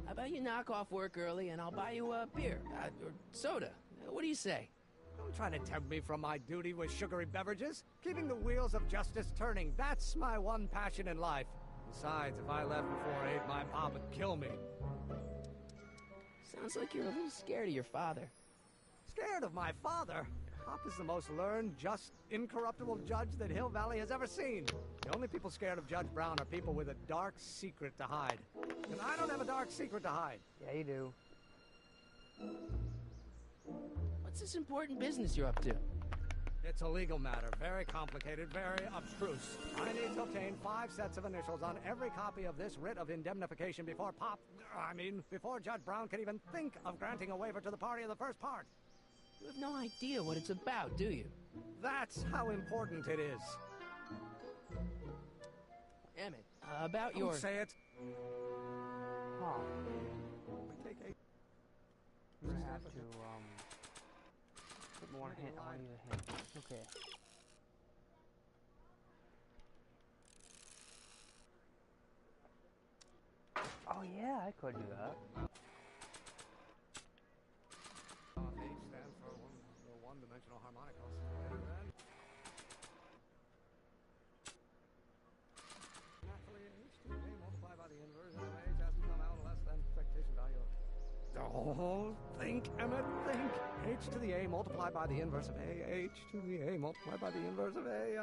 How about you knock off work early and I'll buy you a beer, or soda. What do you say? Don't try to tempt me from my duty with sugary beverages. Keeping the wheels of justice turning, that's my one passion in life. Besides, if I left before 8, my pop would kill me. Sounds like you're a little scared of your father. Scared of my father? Pop is the most learned, just, incorruptible judge that Hill Valley has ever seen. The only people scared of Judge Brown are people with a dark secret to hide. And I don't have a dark secret to hide. Yeah, you do. What's this important business you're up to? It's a legal matter. Very complicated, very abstruse. I need to obtain 5 sets of initials on every copy of this writ of indemnification before before Judge Brown can even think of granting a waiver to the party in the first part. You have no idea what it's about, do you? That's how important it is. Emmett, about Don't your... say it. Huh. We take 8. I'm gonna have to, put more hint. I want to use a hint. Okay. Oh yeah, I could do that. H stands for the one-dimensional harmonicals. And then... Naturally, H to the A multiplied by the inverse of H has to come out less than expectation value. Oh, think, Emmett, think. H to the A multiplied by the inverse of A. H to the A multiplied by the inverse of A.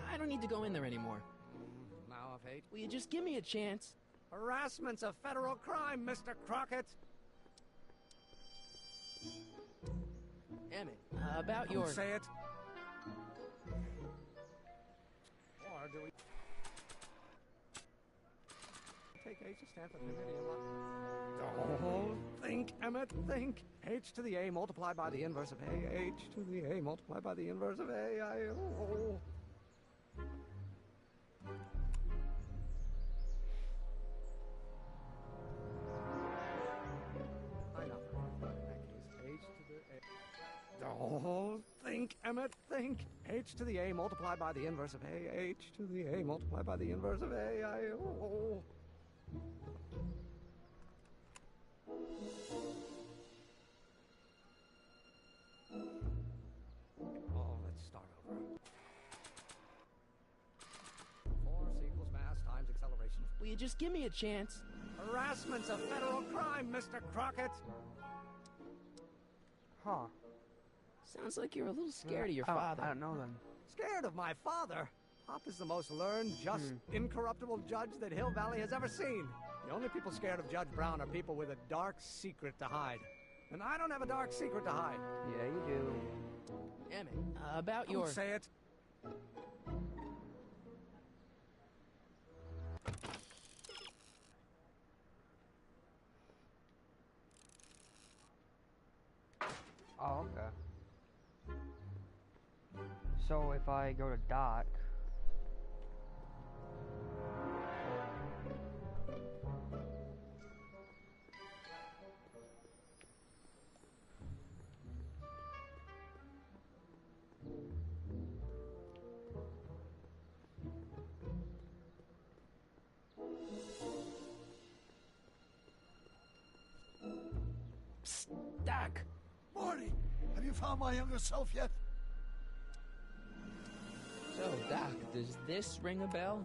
I don't need to go in there anymore. Now of hate. Will you just give me a chance? Harassment's a federal crime, Mr. Crockett. Emmett, about your... Don't say it. Or do we... Take H to stand for oh, think, Emmett, think. H to the A multiplied by the inverse of A. H to the A multiplied by the inverse of A. Oh, think, Emmett, think. H to the A multiplied by the inverse of A. H to the A multiplied by the inverse of A. Let's start over. Force equals mass times acceleration. Will you just give me a chance? Harassment's a federal crime, Mr. Crockett. Huh. Sounds like you're a little scared of your father. I don't know then. Scared of my father? Pop is the most learned, just, incorruptible judge that Hill Valley has ever seen. The only people scared of Judge Brown are people with a dark secret to hide. And I don't have a dark secret to hide. Yeah, you do. Emmett, about your... Don't say it. Oh, okay. So if I go to Doc... Psst, Doc. Marty, have you found my younger self yet? So, Doc, does this ring a bell?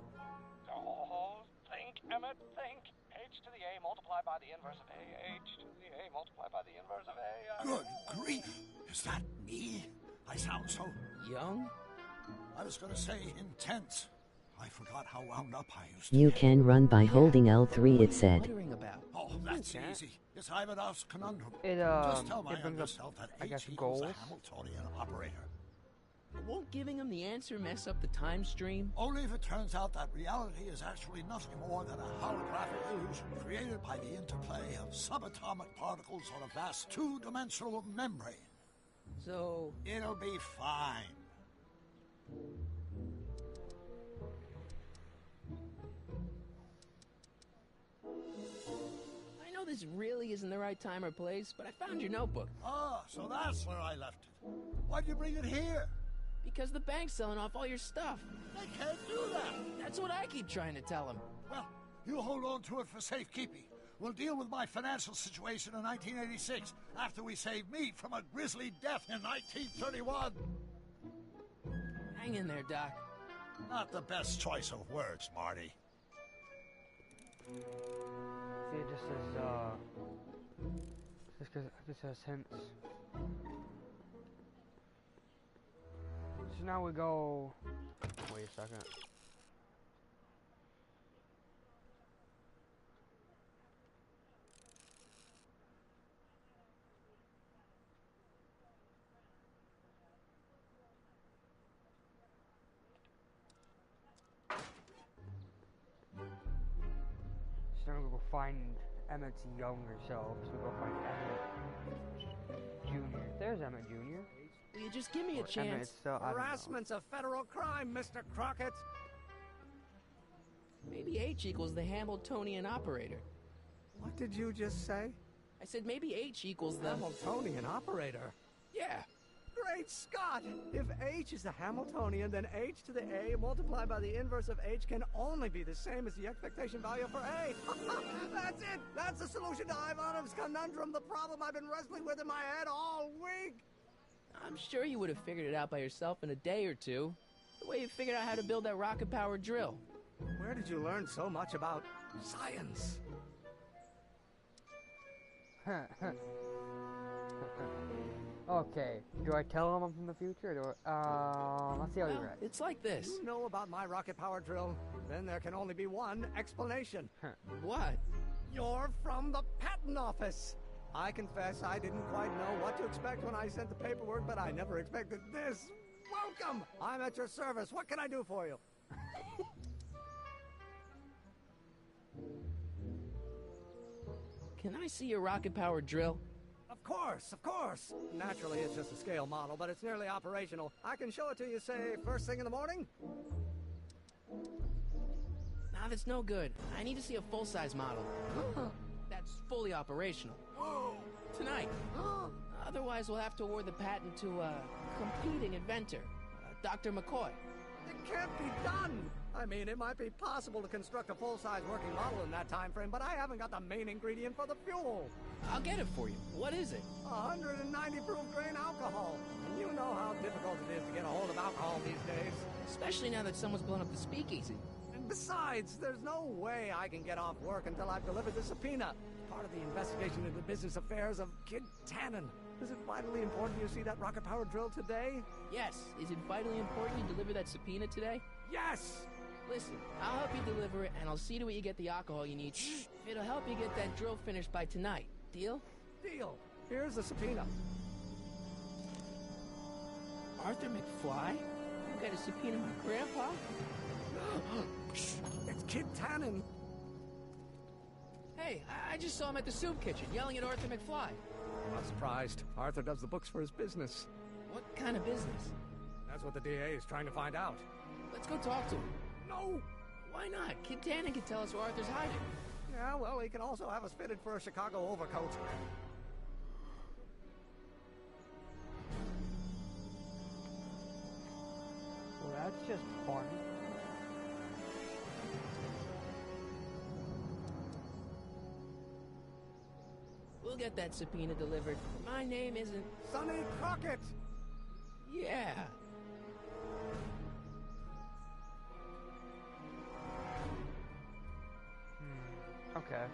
Oh, think, Emmett, think. H to the A multiplied by the inverse of A. H to the A multiplied by the inverse of A. Good grief! Is that me? I sound so... Young? I was going to say intense. I forgot how wound up I used to You get. can run by holding L3, it said. Oh, that's easy. It's Ivanov's conundrum. Just tell my it brings younger up, self that I guess, H equals goals. a Hamiltonian operator. Won't giving him the answer mess up the time stream? Only if it turns out that reality is actually nothing more than a holographic illusion created by the interplay of subatomic particles on a vast two-dimensional membrane. So... It'll be fine. I know this really isn't the right time or place, but I found your notebook. Ah, so that's where I left it. Why'd you bring it here? Because the bank's selling off all your stuff. They can't do that. That's what I keep trying to tell them. Well, you hold on to it for safekeeping. We'll deal with my financial situation in 1986 after we save me from a grisly death in 1931. Hang in there, Doc. Not the best choice of words, Marty. See, it just says, just says hints. So now we go, wait a second. So now we go find Emmett's younger self. So we go find Emmett Jr. There's Emmett Jr. Will you just give me a chance? Harassment's a federal crime, Mr. Crockett. Maybe H equals the Hamiltonian operator. What did you just say? I said maybe H equals the... Hamiltonian operator? Yeah. Great Scott! If H is the Hamiltonian, then H to the A multiplied by the inverse of H can only be the same as the expectation value for A. That's it! That's the solution to Ivanov's conundrum, the problem I've been wrestling with in my head all week! I'm sure you would have figured it out by yourself in a day or two. The way you figured out how to build that rocket-powered drill. Where did you learn so much about science? Okay, do I tell him I'm from the future? Or let's see how he reacts. It's like this. You know about my rocket-powered drill? Then there can only be one explanation. What? You're from the patent office. I confess I didn't quite know what to expect when I sent the paperwork, but I never expected this. Welcome! I'm at your service. What can I do for you? Can I see your rocket-powered drill? Of course, of course. Naturally, it's just a scale model, but it's nearly operational. I can show it to you, say, first thing in the morning? Nah, that's no good. I need to see a full-size model. That's fully operational. Tonight. Otherwise, we'll have to award the patent to a competing inventor, Dr. McCoy. It can't be done! I mean, it might be possible to construct a full-size working model in that time frame, but I haven't got the main ingredient for the fuel. I'll get it for you. What is it? 190 proof grain alcohol. And you know how difficult it is to get a hold of alcohol these days. Especially now that someone's blown up the speakeasy. And besides, there's no way I can get off work until I've delivered the subpoena. Part of the investigation into the business affairs of Kid Tannen. Is it vitally important you see that rocket-powered drill today? Yes. Is it vitally important you deliver that subpoena today? Yes! Listen, I'll help you deliver it, and I'll see to it you get the alcohol you need. It'll help you get that drill finished by tonight. Deal? Deal. Here's the subpoena. Arthur McFly? You got a subpoena my grandpa? It's Kid Tannen. Hey, I just saw him at the soup kitchen, yelling at Arthur McFly. Not surprised. Arthur does the books for his business. What kind of business? That's what the DA is trying to find out. Let's go talk to him. No! Why not? Kid Tannen can tell us where Arthur's hiding. Yeah, well, he can also have us fitted for a Chicago overcoat. Well, that's just fun. We'll get that subpoena delivered. My name isn't... Sonny Crockett! Yeah. Okay.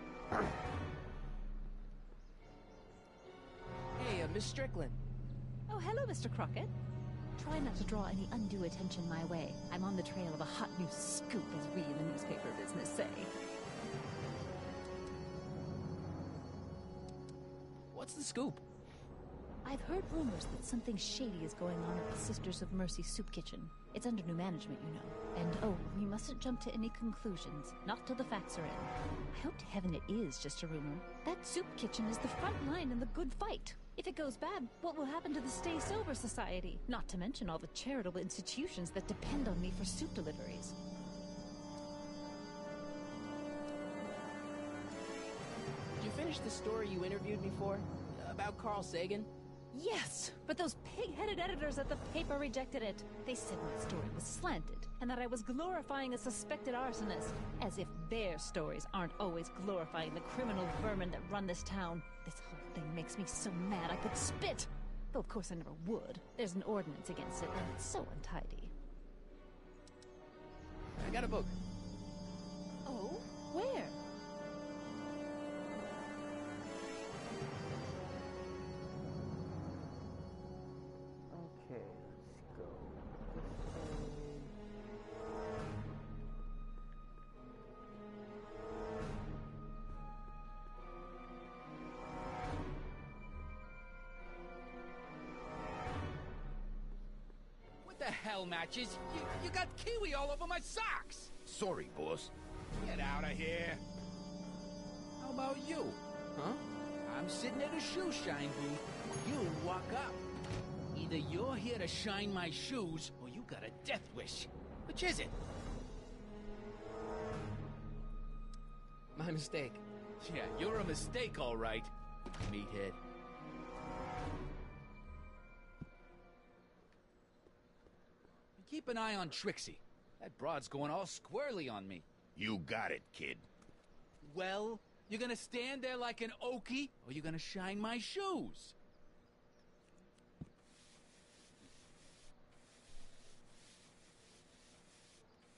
Hey, Miss Strickland. Oh, hello, Mr. Crockett. Try not to draw any undue attention my way. I'm on the trail of a hot new scoop, as we in the newspaper business say. What's the scoop? I've heard rumors that something shady is going on at the Sisters of Mercy Soup Kitchen. It's under new management, you know. And oh, we mustn't jump to any conclusions, not till the facts are in. I hope to heaven it is just a rumor. That soup kitchen is the front line in the good fight. If it goes bad, what will happen to the Stay Sober Society? Not to mention all the charitable institutions that depend on me for soup deliveries. Did you finish the story you interviewed me for? About Carl Sagan? Yes, but those pig-headed editors at the paper rejected it. They said my story was slanted, and that I was glorifying a suspected arsonist. As if their stories aren't always glorifying the criminal vermin that run this town. This whole thing makes me so mad I could spit! Though of course I never would. There's an ordinance against it, and it's so untidy. I got a book. Oh? Where? Okay, let's go. What the hell, Matches? You got kiwi all over my socks! Sorry, boss. Get out of here! How about you? Huh? I'm sitting at a shoe shine booth. You walk up. Either you're here to shine my shoes, or you got a death wish. Which is it? My mistake. Yeah, you're a mistake, all right, meathead. Keep an eye on Trixie. That broad's going all squirrely on me. You got it, kid. Well, you gonna stand there like an okie, or you gonna shine my shoes?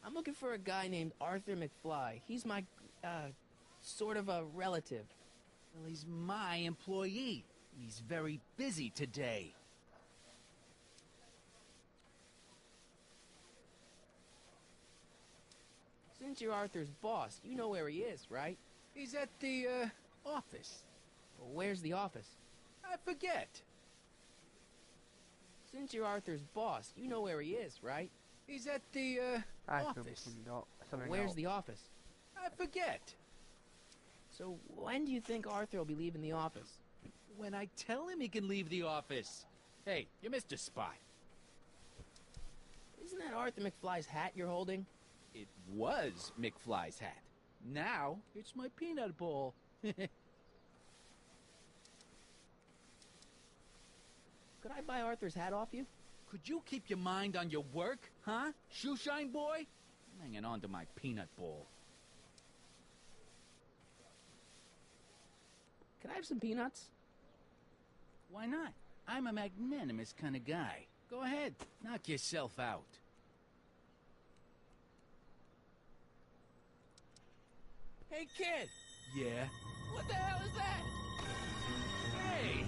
I'm looking for a guy named Arthur McFly. He's my, sort of a relative. Well, he's my employee. He's very busy today. Since you're Arthur's boss, you know where he is, right? He's at the, office. Well, where's the office? I forget. Since you're Arthur's boss, you know where he is, right? He's at the, office. Where's the office? I forget. So when do you think Arthur will be leaving the office? When I tell him he can leave the office. Hey, you missed a spot. Isn't that Arthur McFly's hat you're holding? It was McFly's hat. Now, it's my peanut bowl. Could I buy Arthur's hat off you? Could you keep your mind on your work, huh? Shoeshine boy? I'm hanging on to my peanut bowl. Can I have some peanuts? Why not? I'm a magnanimous kind of guy. Go ahead, knock yourself out. Hey, kid! Yeah? What the hell is that? Hey!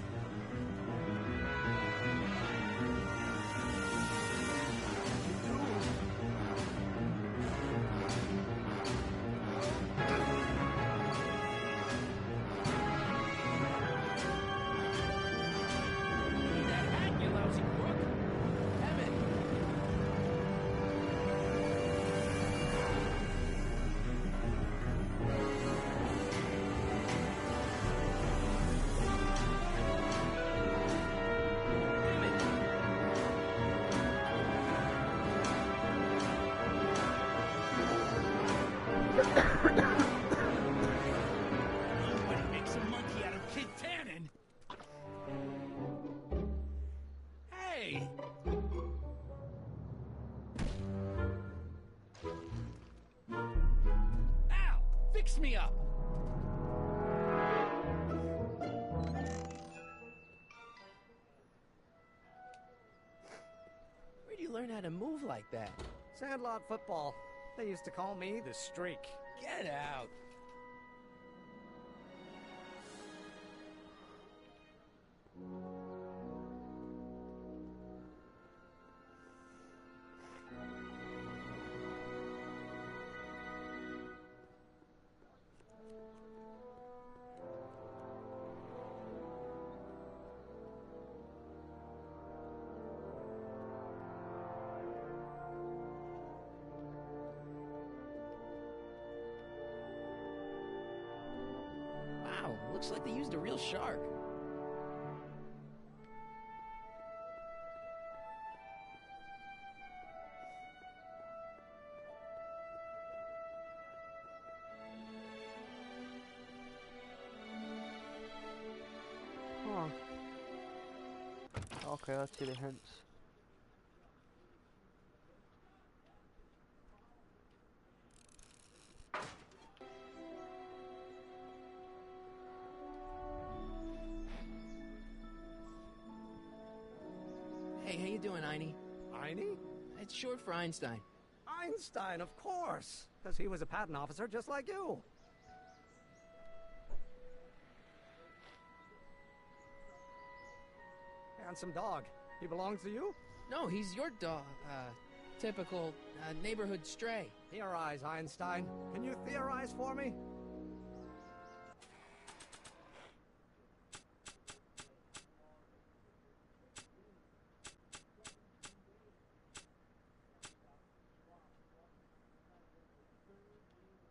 Nobody makes a monkey out of Kid Tannen. Hey! Al, fix me up. Where do you learn how to move like that? Sandlot football. They used to call me the Streak. Get out! Wow, looks like they used a real shark. Huh. Okay, let's see the hints. Hey, how you doing, Einie? Einie? It's short for Einstein. Einstein, of course. Because he was a patent officer just like you. Handsome dog. He belongs to you? No, he's your dog. Typical neighborhood stray. Theorize, Einstein. Can you theorize for me?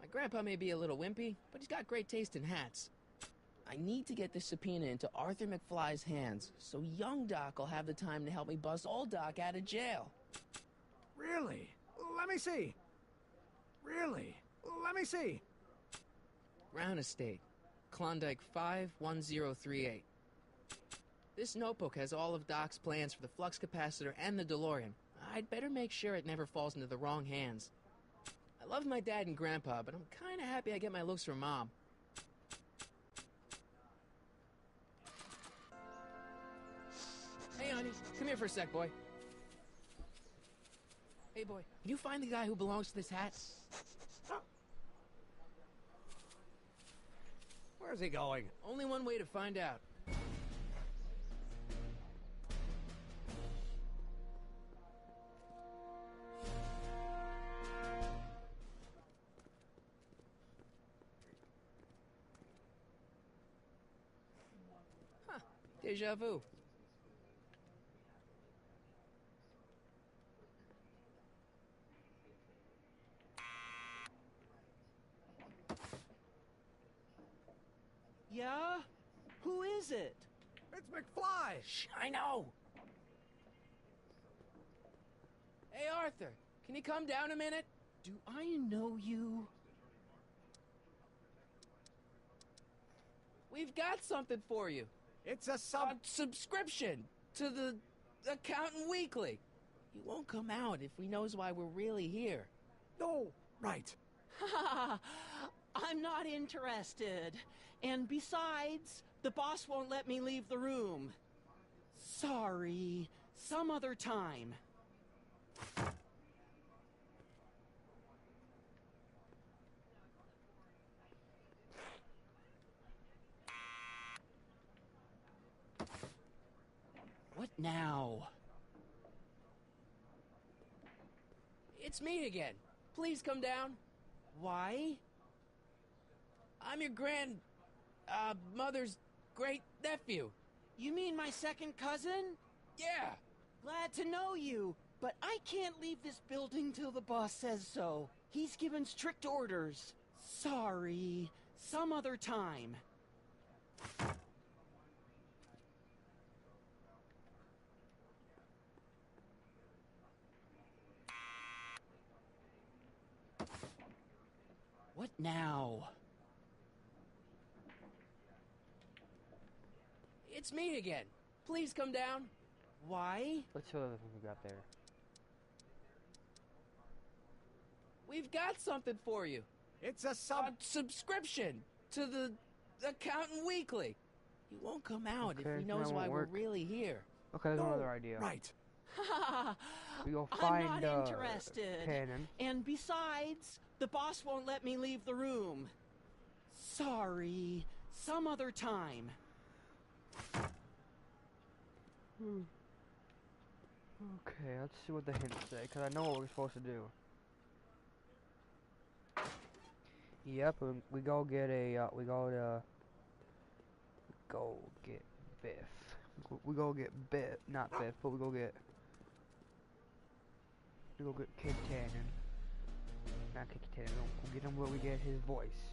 My grandpa may be a little wimpy, but he's got great taste in hats. I need to get this subpoena into Arthur McFly's hands, so young Doc will have the time to help me bust old Doc out of jail. Really? Let me see. Really? Let me see. Brown Estate, Klondike 51038. This notebook has all of Doc's plans for the flux capacitor and the DeLorean. I'd better make sure it never falls into the wrong hands. I love my dad and grandpa, but I'm kinda happy I get my looks from Mom. Hey, honey, come here for a sec, boy. Hey, boy, can you find the guy who belongs to this hat? Where's he going? Only one way to find out. Huh, déjà vu. Yeah? Who is it? It's McFly! Shh, I know! Hey, Arthur, can you come down a minute? Do I know you? We've got something for you. It's a subscription to the Accountant Weekly. He won't come out if he knows why we're really here. No, right. I'm not interested. And besides, the boss won't let me leave the room. Sorry, some other time. What now? It's me again. Please come down. Why? I'm your mother's great nephew. You mean my second cousin? Yeah. Glad to know you, but I can't leave this building till the boss says so. He's given strict orders. Sorry, some other time. What now? It's me again. Please come down. Why? What's the other thing we got there? We've got something for you. It's a subscription to the Accountant Weekly. He won't come out if he knows why we're really here. Okay, there's another idea. Right. We go find I'm not interested. Cannon. And besides, the boss won't let me leave the room. Sorry, some other time. Okay, let's see what the hints say, because I know what we're supposed to do. Yep, we go get Biff. We go get Biff, not Biff, but we go get Kid Cannon. Not Kid Cannon, we'll get him where we get his voice.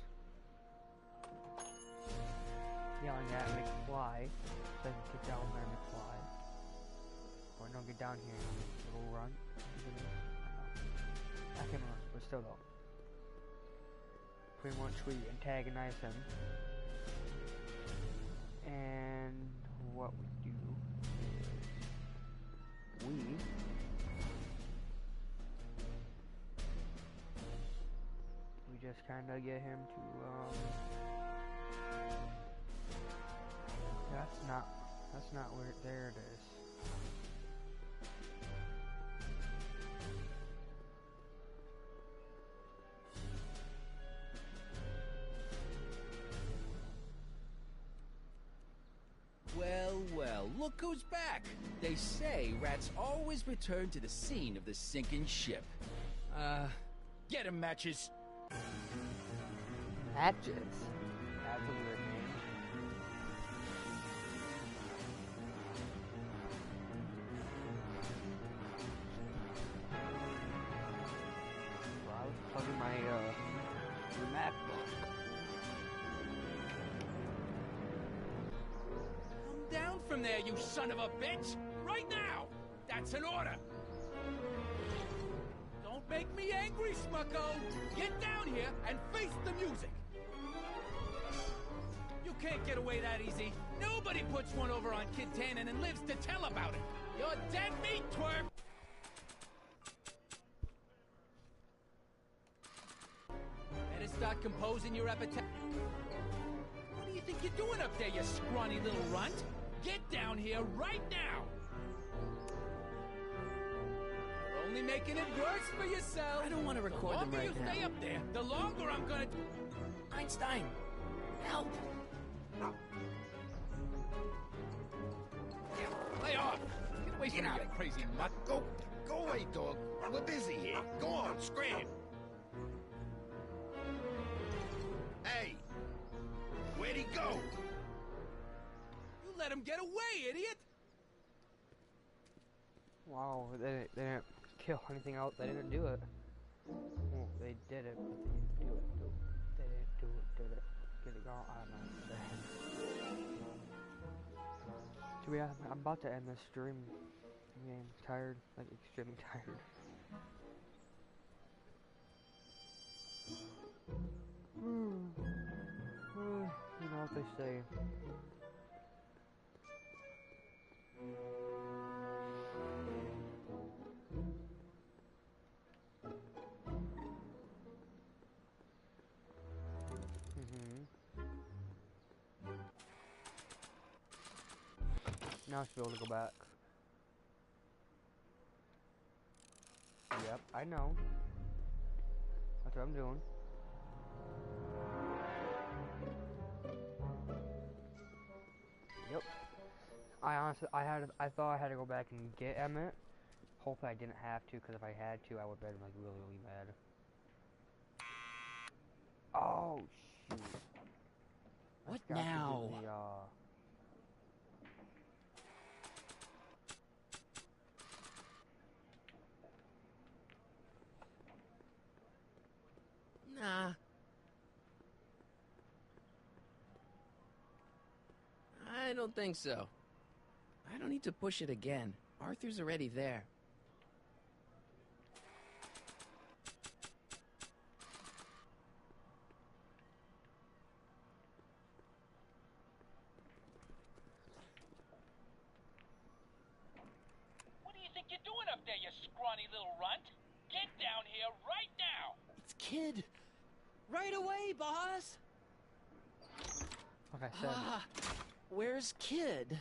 Yelling at McFly, says get down there, McFly. Or no, get down here, we'll run. I can run, but still though. Pretty much we antagonize him. And what we do is we just kinda get him to that's not where there it is. look who's back. They say rats always return to the scene of the sinking ship. Get 'em, Matches. Matches? That's a weird name. Well, I was plugging my, MacBook. Come down from there, you son of a bitch! Right now! That's an order! Don't make me angry, Smucko! Get down here and face the music! You can't get away that easy. Nobody puts one over on Kid Tannen and lives to tell about it. You're dead meat, twerp! Better start composing your appetite. What do you think you're doing up there, you scrawny little runt? Get down here right now! You're only making it worse for yourself. I don't want to record them right The longer you stay up there, the longer I'm gonna... Einstein, help! Lay off! Get away from me, you crazy mutt! Go away, dog. We're busy here. Go on, scram. Hey, where'd he go? You let him get away, idiot! Wow, they didn't kill anything else. They didn't do it. Well, they did it, but they didn't do it. They didn't do it, did it. Get it gone? I don't know. So yeah, I'm about to end this stream. I'm tired, like extremely tired. You know what they say. Now I should be able to go back. Yep, I know. That's what I'm doing. Yep. I thought I had to go back and get Emmett. Hopefully I didn't have to, because if I had to, I would have been like really, really mad. Oh shoot. What now? Nah. I don't think so. I don't need to push it again. Arthur's already there. What do you think you're doing up there, you scrawny little runt? Get down here right now! It's Kid! Right away, boss! Like I said. Where's Kid?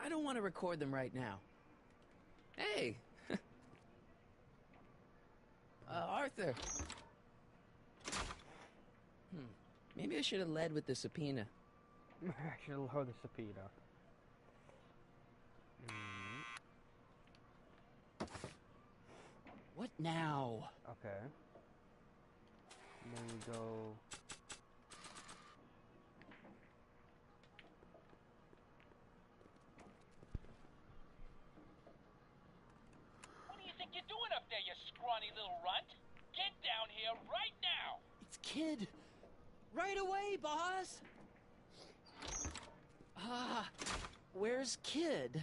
I don't want to record them right now. Hey! Arthur. Maybe I should have led with the subpoena. I should have heard the subpoena. What now? Okay. And then we go... What do you think you're doing up there, you scrawny little runt? Get down here right now! It's Kid! Right away, boss! Where's Kid?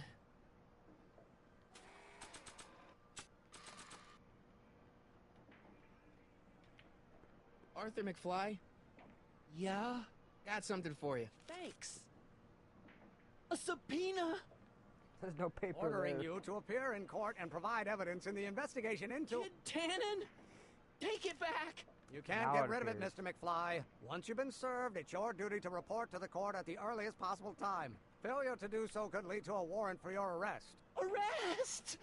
Arthur McFly? Yeah? Got something for you. Thanks. A subpoena? There's no paper Ordering there. you to appear in court and provide evidence in the investigation into... Kid Tannen? Take it back! You can't get rid of it, Mr. McFly. Once you've been served, it's your duty to report to the court at the earliest possible time. Failure to do so could lead to a warrant for your arrest. Arrest!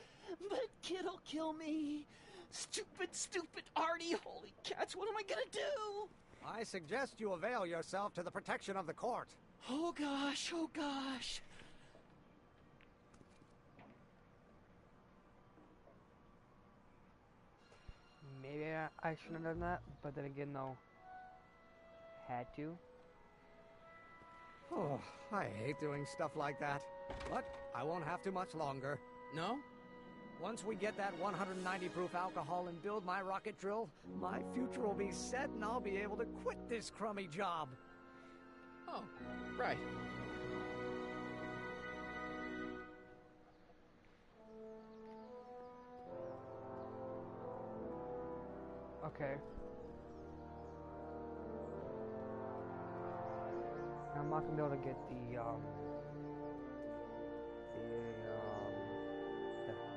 But Kid'll kill me. Stupid, stupid Artie. Holy cats, what am I gonna do? I suggest you avail yourself to the protection of the court. Oh gosh, oh gosh. Maybe I shouldn't have done that, but then again, though, had to. Oh, I hate doing stuff like that. But I won't have to much longer. No? Once we get that 190 proof alcohol and build my rocket drill, my future will be set and I'll be able to quit this crummy job. Oh, right. Okay. I'm not gonna be able to get the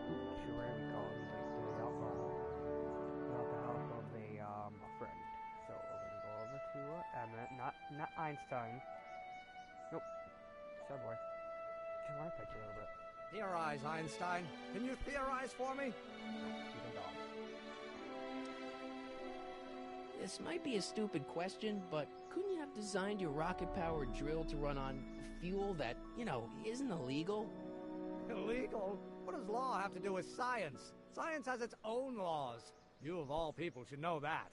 hooch, or whatever you call it, the alcohol, without the help of a friend. So we're gonna go over to Emmett, not Einstein. Nope. Sorry, boy. Just want to picture a little bit. Theorize, Einstein. Can you theorize for me? Even dog. This might be a stupid question, but couldn't you have designed your rocket-powered drill to run on fuel that, isn't illegal? Illegal? What does law have to do with science? Science has its own laws. You of all people should know that.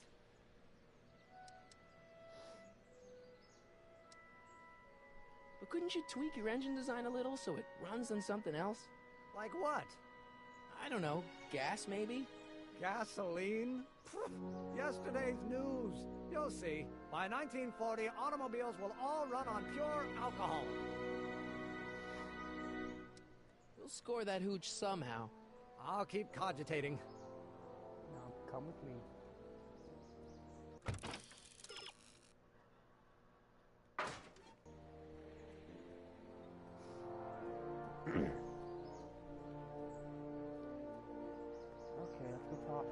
But couldn't you tweak your engine design a little so it runs on something else? Like what? I don't know. Gas, maybe? Gasoline? Yesterday's news. You'll see. By 1940, automobiles will all run on pure alcohol. We'll score that hooch somehow. I'll keep cogitating. Now, come with me.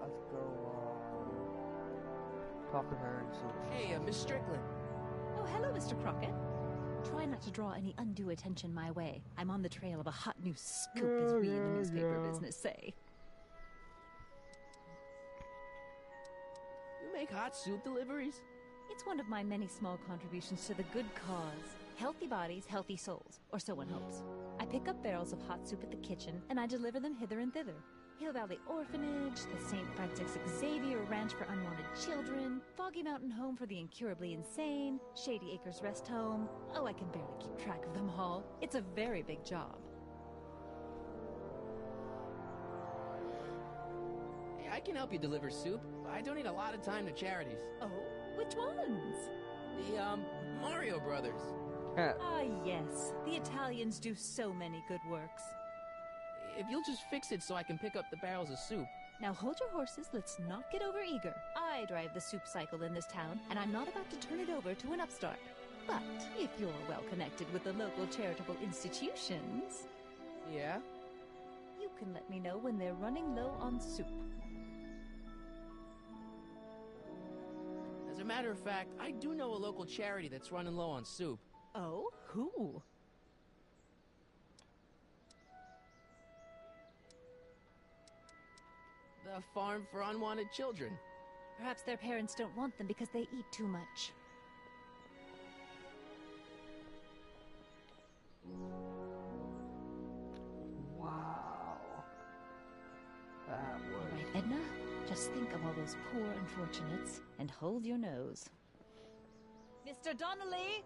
Let's go, talk to her and see. Hey, Miss Strickland. Oh, hello, Mr. Crockett. Try not to draw any undue attention my way. I'm on the trail of a hot new scoop, as we in the newspaper business say. You make hot soup deliveries? It's one of my many small contributions to the good cause. Healthy bodies, healthy souls, or so one hopes. I pick up barrels of hot soup at the kitchen, and I deliver them hither and thither. Hill Valley Orphanage, the St. Francis Xavier Ranch for Unwanted Children, Foggy Mountain Home for the Incurably Insane, Shady Acres Rest Home. Oh, I can barely keep track of them all. It's a very big job. Hey, I can help you deliver soup. I donate a lot of time to charities. Oh, which ones? The, Mario Brothers. Ah, yes. The Italians do so many good works. If you'll just fix it so I can pick up the barrels of soup. Now hold your horses, let's not get over-eager. I drive the soup cycle in this town, and I'm not about to turn it over to an upstart. But if you're well-connected with the local charitable institutions... Yeah? You can let me know when they're running low on soup. As a matter of fact, I do know a local charity that's running low on soup. Oh? Who? The Farm for Unwanted Children. Perhaps their parents don't want them because they eat too much. Wow. That was... Right, Edna? Just think of all those poor unfortunates and hold your nose. Mr. Donnelly!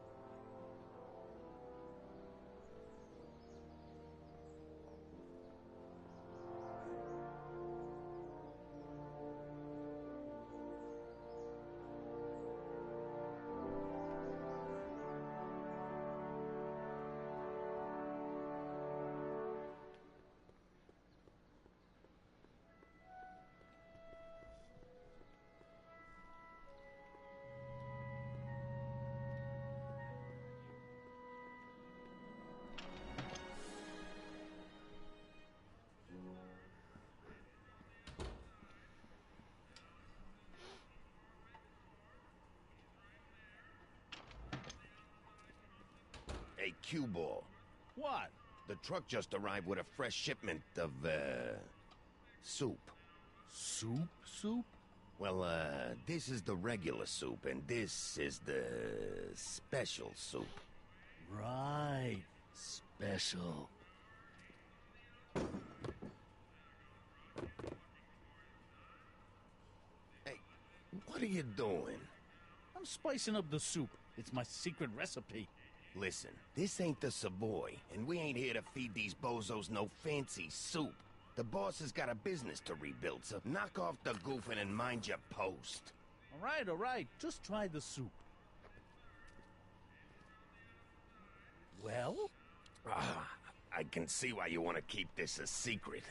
Hey, cue ball. What? The truck just arrived with a fresh shipment of, soup. Soup? Well, this is the regular soup, and this is the special soup. Right. Special. Hey, what are you doing? I'm spicing up the soup. It's my secret recipe. Listen, this ain't the Savoy, and we ain't here to feed these bozos no fancy soup. The boss has got a business to rebuild, so knock off the goofing and mind your post. All right. Just try the soup. Well? I can see why you want to keep this a secret.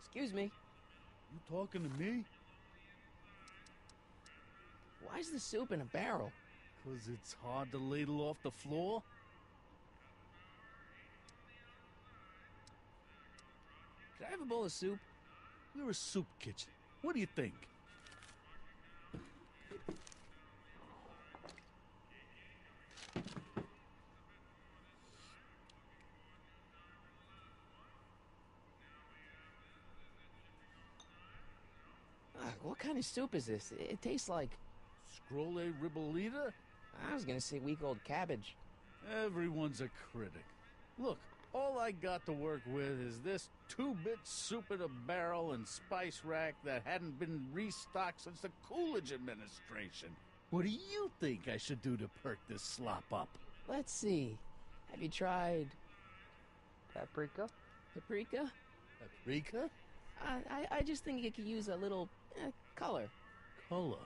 Excuse me. You talking to me? Why is the soup in a barrel? 'Cause it's hard to ladle off the floor? Could I have a bowl of soup? We're a soup kitchen. What do you think? What kind of soup is this? It tastes like... Scrolle ribollita? I was gonna say week-old cabbage. Everyone's a critic. Look, all I got to work with is this 2-bit soup in a barrel and spice rack that hadn't been restocked since the Coolidge administration. What do you think I should do to perk this slop up? Let's see. Have you tried... Paprika? Paprika? Paprika? I just think it could use a little color. Color?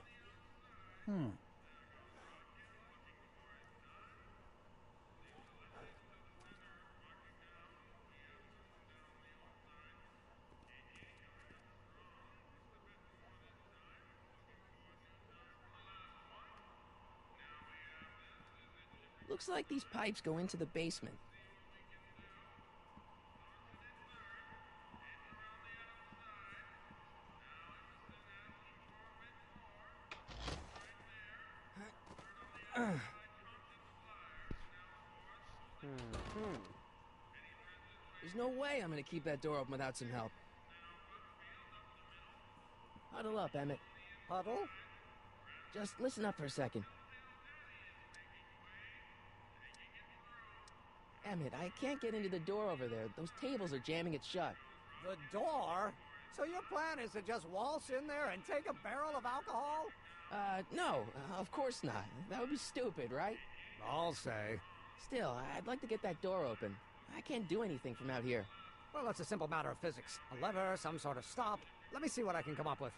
Looks like these pipes go into the basement. There's no way I'm gonna keep that door open without some help. Huddle up, Emmett. Huddle? Just listen up for a second. Emmett, I can't get into the door over there. Those tables are jamming it shut. The door? So your plan is to just waltz in there and take a barrel of alcohol? No, of course not. That would be stupid, right? I'll say. Still, I'd like to get that door open. I can't do anything from out here. Well, it's a simple matter of physics. A lever, some sort of stop. Let me see what I can come up with.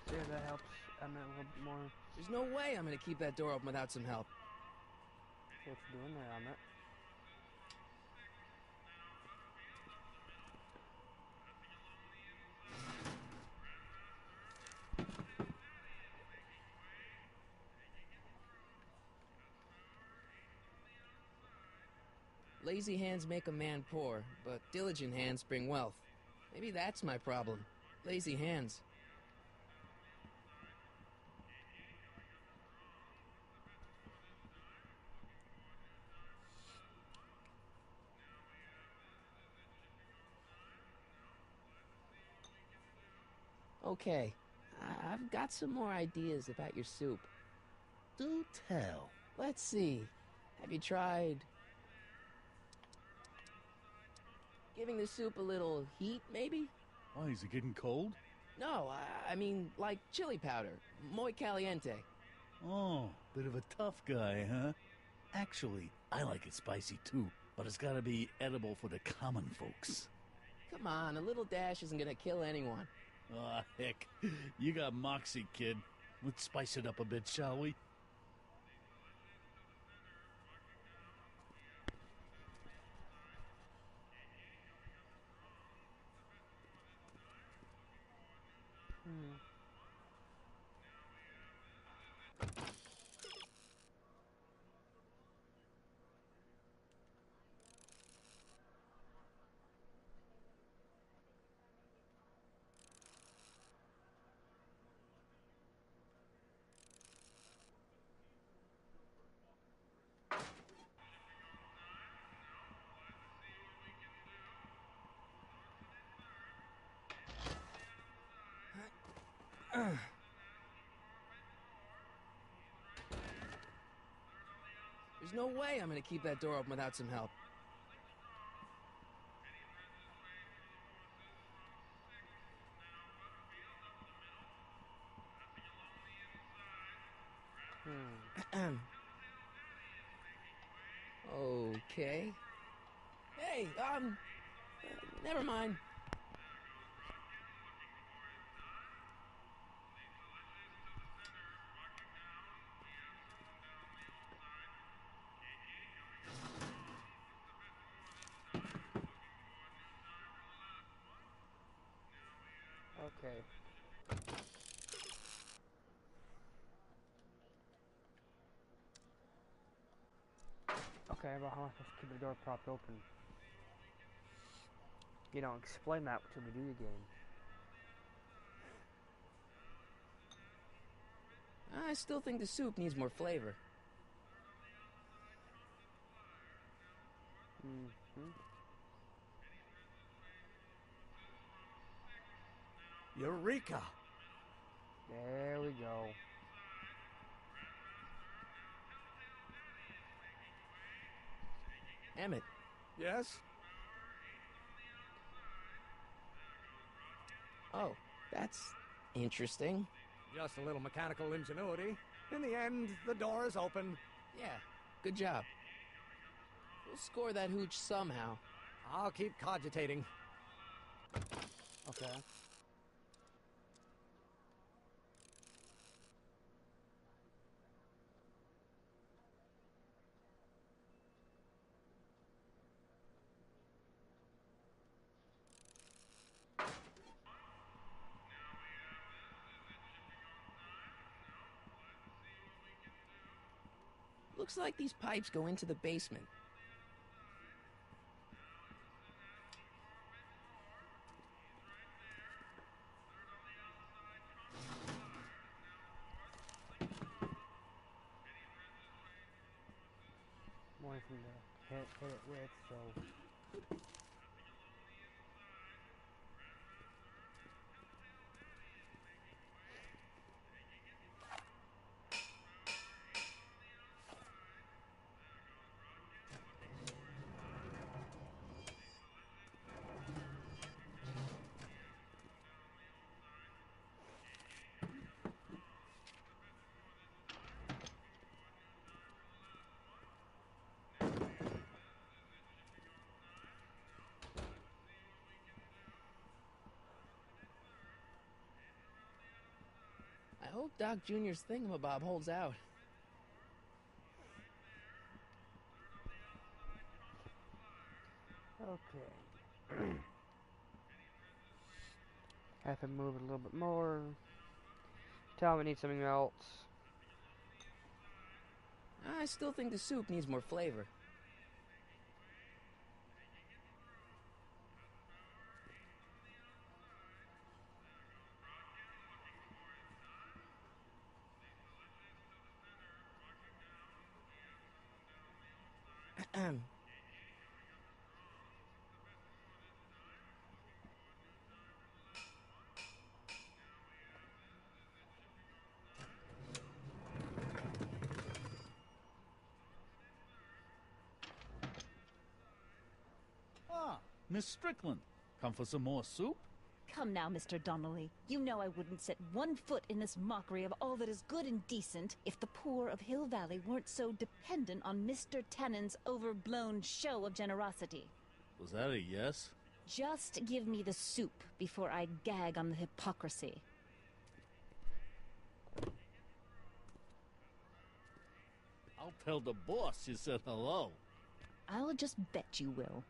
See if that helps Emmett a little bit more. There's no way I'm gonna keep that door open without some help. See what you're doing there, Emmett. Lazy hands make a man poor, but diligent hands bring wealth. Maybe that's my problem. Lazy hands. Okay, I've got some more ideas about your soup. Do tell. Let's see. Have you tried giving the soup a little heat, maybe? Why, is it getting cold? No, I mean like chili powder. Muy caliente. Oh, bit of a tough guy, huh? Actually, I like it spicy too, but it's gotta be edible for the common folks. Come on, a little dash isn't gonna kill anyone. Aw, heck. You got moxie, kid. Let's spice it up a bit, shall we? There's no way I'm gonna keep that door open without some help. Okay. Hey, never mind. Okay. Okay, but how am I supposed to keep the door propped open? You don't explain that to me, do you, game? I still think the soup needs more flavor. Eureka! There we go. Emmett. Yes? Oh, that's interesting. Just a little mechanical ingenuity. In the end, the door is open. Yeah, good job. We'll score that hooch somehow. I'll keep cogitating. Okay. Looks like these pipes go into the basement. More from the hit it with, so. I hope Doc Jr.'s thingamabob holds out. Okay. Have to move it a little bit more. Tell me I need something else. I still think the soup needs more flavor. Ah, Miss Strickland. Come for some more soup? Come now, Mr. Donnelly. You know I wouldn't set one foot in this mockery of all that is good and decent if the poor of Hill Valley weren't so dependent on Mr. Tennant's overblown show of generosity. Was that a yes? Just give me the soup before I gag on the hypocrisy. I'll tell the boss you said hello. I'll just bet you will.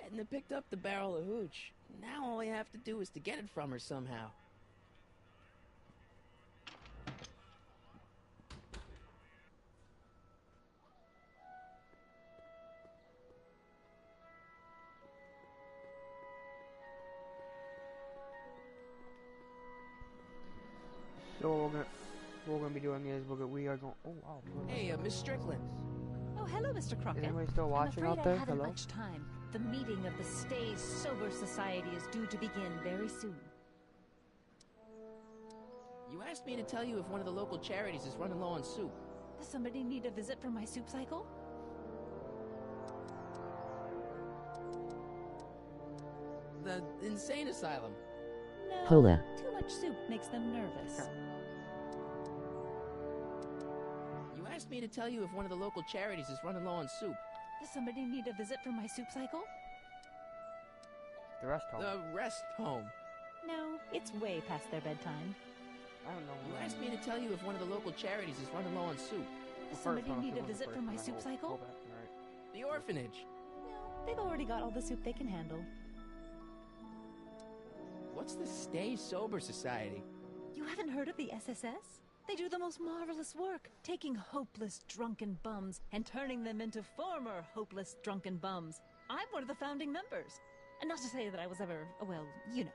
Edna picked up the barrel of hooch. Now all I have to do is to get it from her somehow. So what we're gonna be doing is we are going. Oh wow. Hey, Miss Strickland. Oh, hello, Mr. Crockett. Is anybody still watching I'm afraid out there? I haven't Hello? much time. The meeting of the Stay Sober Society is due to begin very soon. You asked me to tell you if one of the local charities is running low on soup. Does somebody need a visit from my soup cycle? The insane asylum. No, Hola. too much soup makes them nervous. You asked me to tell you if one of the local charities is running low on soup. Does somebody need a visit from my soup cycle? The rest home. The rest home. No, it's way past their bedtime. I don't know. You asked me to tell you if one of the local charities is running low on soup. Does somebody need a visit from my soup cycle? The orphanage. No, they've already got all the soup they can handle. What's the Stay Sober Society? You haven't heard of the SSS? They do the most marvelous work, taking hopeless drunken bums and turning them into former hopeless drunken bums. I'm one of the founding members. And not to say that I was ever, well, you know.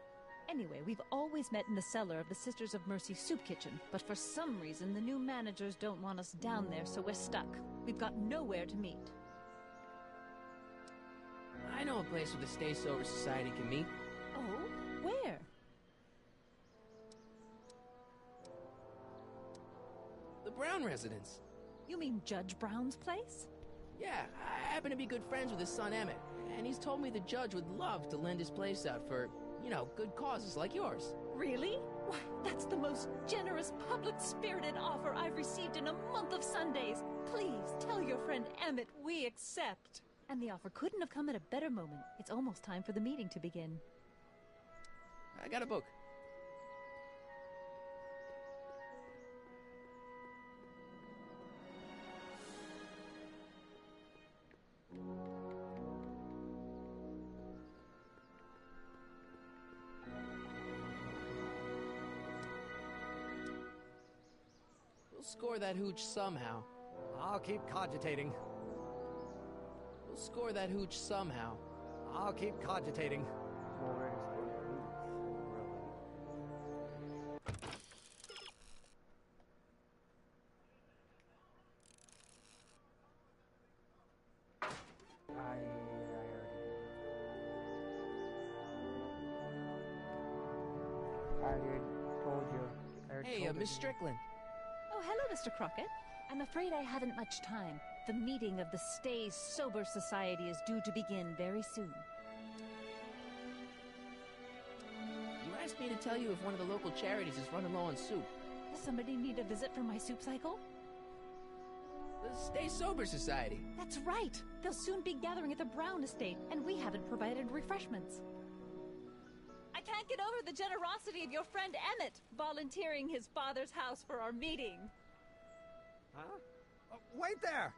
Anyway, we've always met in the cellar of the Sisters of Mercy soup kitchen, but for some reason the new managers don't want us down there, so we're stuck. We've got nowhere to meet. I know a place where the Stay Sober Society can meet. Oh? Where? The Brown residence. You mean Judge Brown's place? Yeah, I happen to be good friends with his son Emmett, and he's told me the judge would love to lend his place out for, you know, good causes like yours. Really? Why, that's the most generous, public-spirited offer I've received in a month of Sundays. Please, tell your friend Emmett we accept. And the offer couldn't have come at a better moment. It's almost time for the meeting to begin. I got a book. We'll score that hooch somehow. I'll keep cogitating. We'll score that hooch somehow. I'll keep cogitating. I already told you. Hey, Miss Strickland. Oh, hello, Mr. Crockett. I'm afraid I haven't much time. The meeting of the Stay Sober Society is due to begin very soon. You asked me to tell you if one of the local charities is running low on soup. Does somebody need a visit from my soup cycle? The Stay Sober Society. That's right. They'll soon be gathering at the Brown estate, and we haven't provided refreshments. I can't get over the generosity of your friend Emmett volunteering his father's house for our meeting. Huh? Oh, wait there!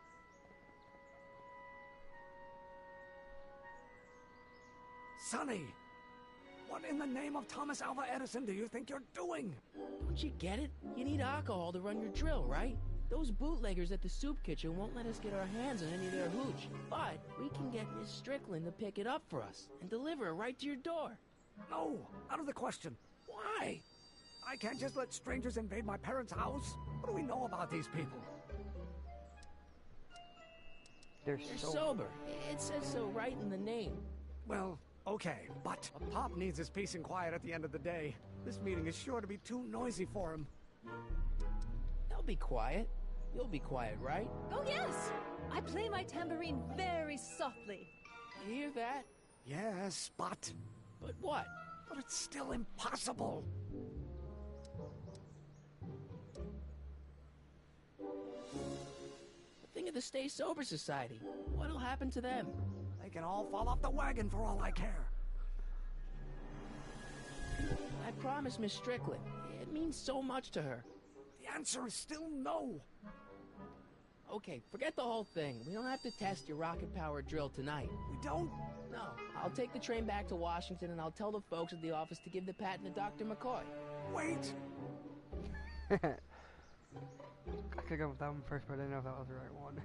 Sonny! What in the name of Thomas Alva Edison do you think you're doing? Don't you get it? You need alcohol to run your drill, right? Those bootleggers at the soup kitchen won't let us get our hands on any of their hooch. But we can get Miss Strickland to pick it up for us and deliver it right to your door. No, out of the question. Why? I can't just let strangers invade my parents' house. What do we know about these people? They're sober. It says so right in the name. Well, okay, but a pop needs his peace and quiet at the end of the day. This meeting is sure to be too noisy for him. They'll be quiet. You'll be quiet, right? Oh, yes! I play my tambourine very softly. You hear that? Yes, but... But what? But it's still impossible. Think of the Stay Sober Society. What'll happen to them? They can all fall off the wagon for all I care. I promised Miss Strickland. It means so much to her. The answer is still no. Okay, forget the whole thing. We don't have to test your rocket-powered drill tonight. We don't? No. I'll take the train back to Washington and I'll tell the folks at the office to give the patent to Dr. McCoy. Wait! I could've gone with that one first, but I didn't know if that was the right one.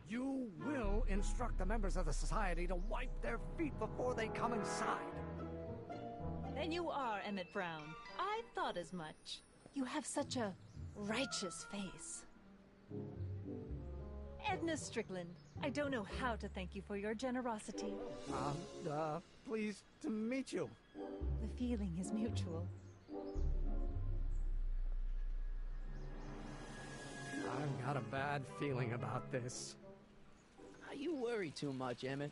You will instruct the members of the society to wipe their feet before they come inside. Then you are Emmett Brown. I thought as much. You have such a righteous face. Edna Strickland. I don't know how to thank you for your generosity. Pleased to meet you. The feeling is mutual. I've got a bad feeling about this. You worry too much, Emmett.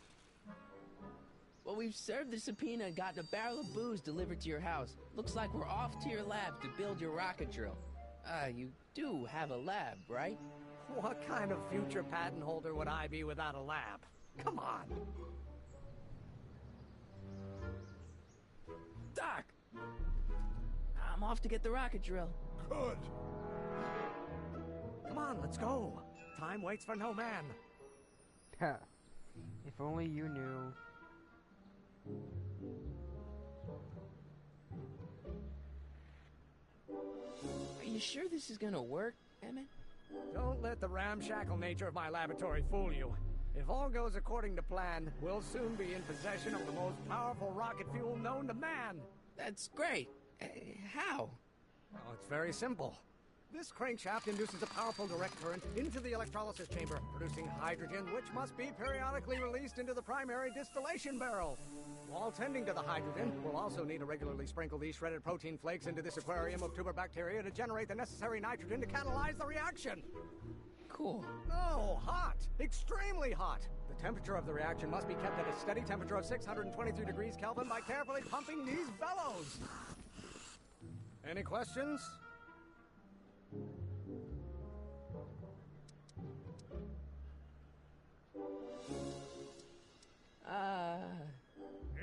Well, we've served the subpoena and gotten a barrel of booze delivered to your house. Looks like we're off to your lab to build your rocket drill. You do have a lab, right? What kind of future patent holder would I be without a lab? Come on! Doc! I'm off to get the rocket drill. Good. Come on, let's go. Time waits for no man. If only you knew. Are you sure this is gonna work, Emmett? Don't let the ramshackle nature of my laboratory fool you. If all goes according to plan, we'll soon be in possession of the most powerful rocket fuel known to man. That's great. How? Oh, it's very simple. This crankshaft induces a powerful direct current into the electrolysis chamber, producing hydrogen, which must be periodically released into the primary distillation barrel. While tending to the hydrogen, we'll also need to regularly sprinkle these shredded protein flakes into this aquarium of tuber bacteria to generate the necessary nitrogen to catalyze the reaction. Cool. No, hot. Extremely hot. The temperature of the reaction must be kept at a steady temperature of 623 degrees Kelvin by carefully pumping these bellows. Any questions?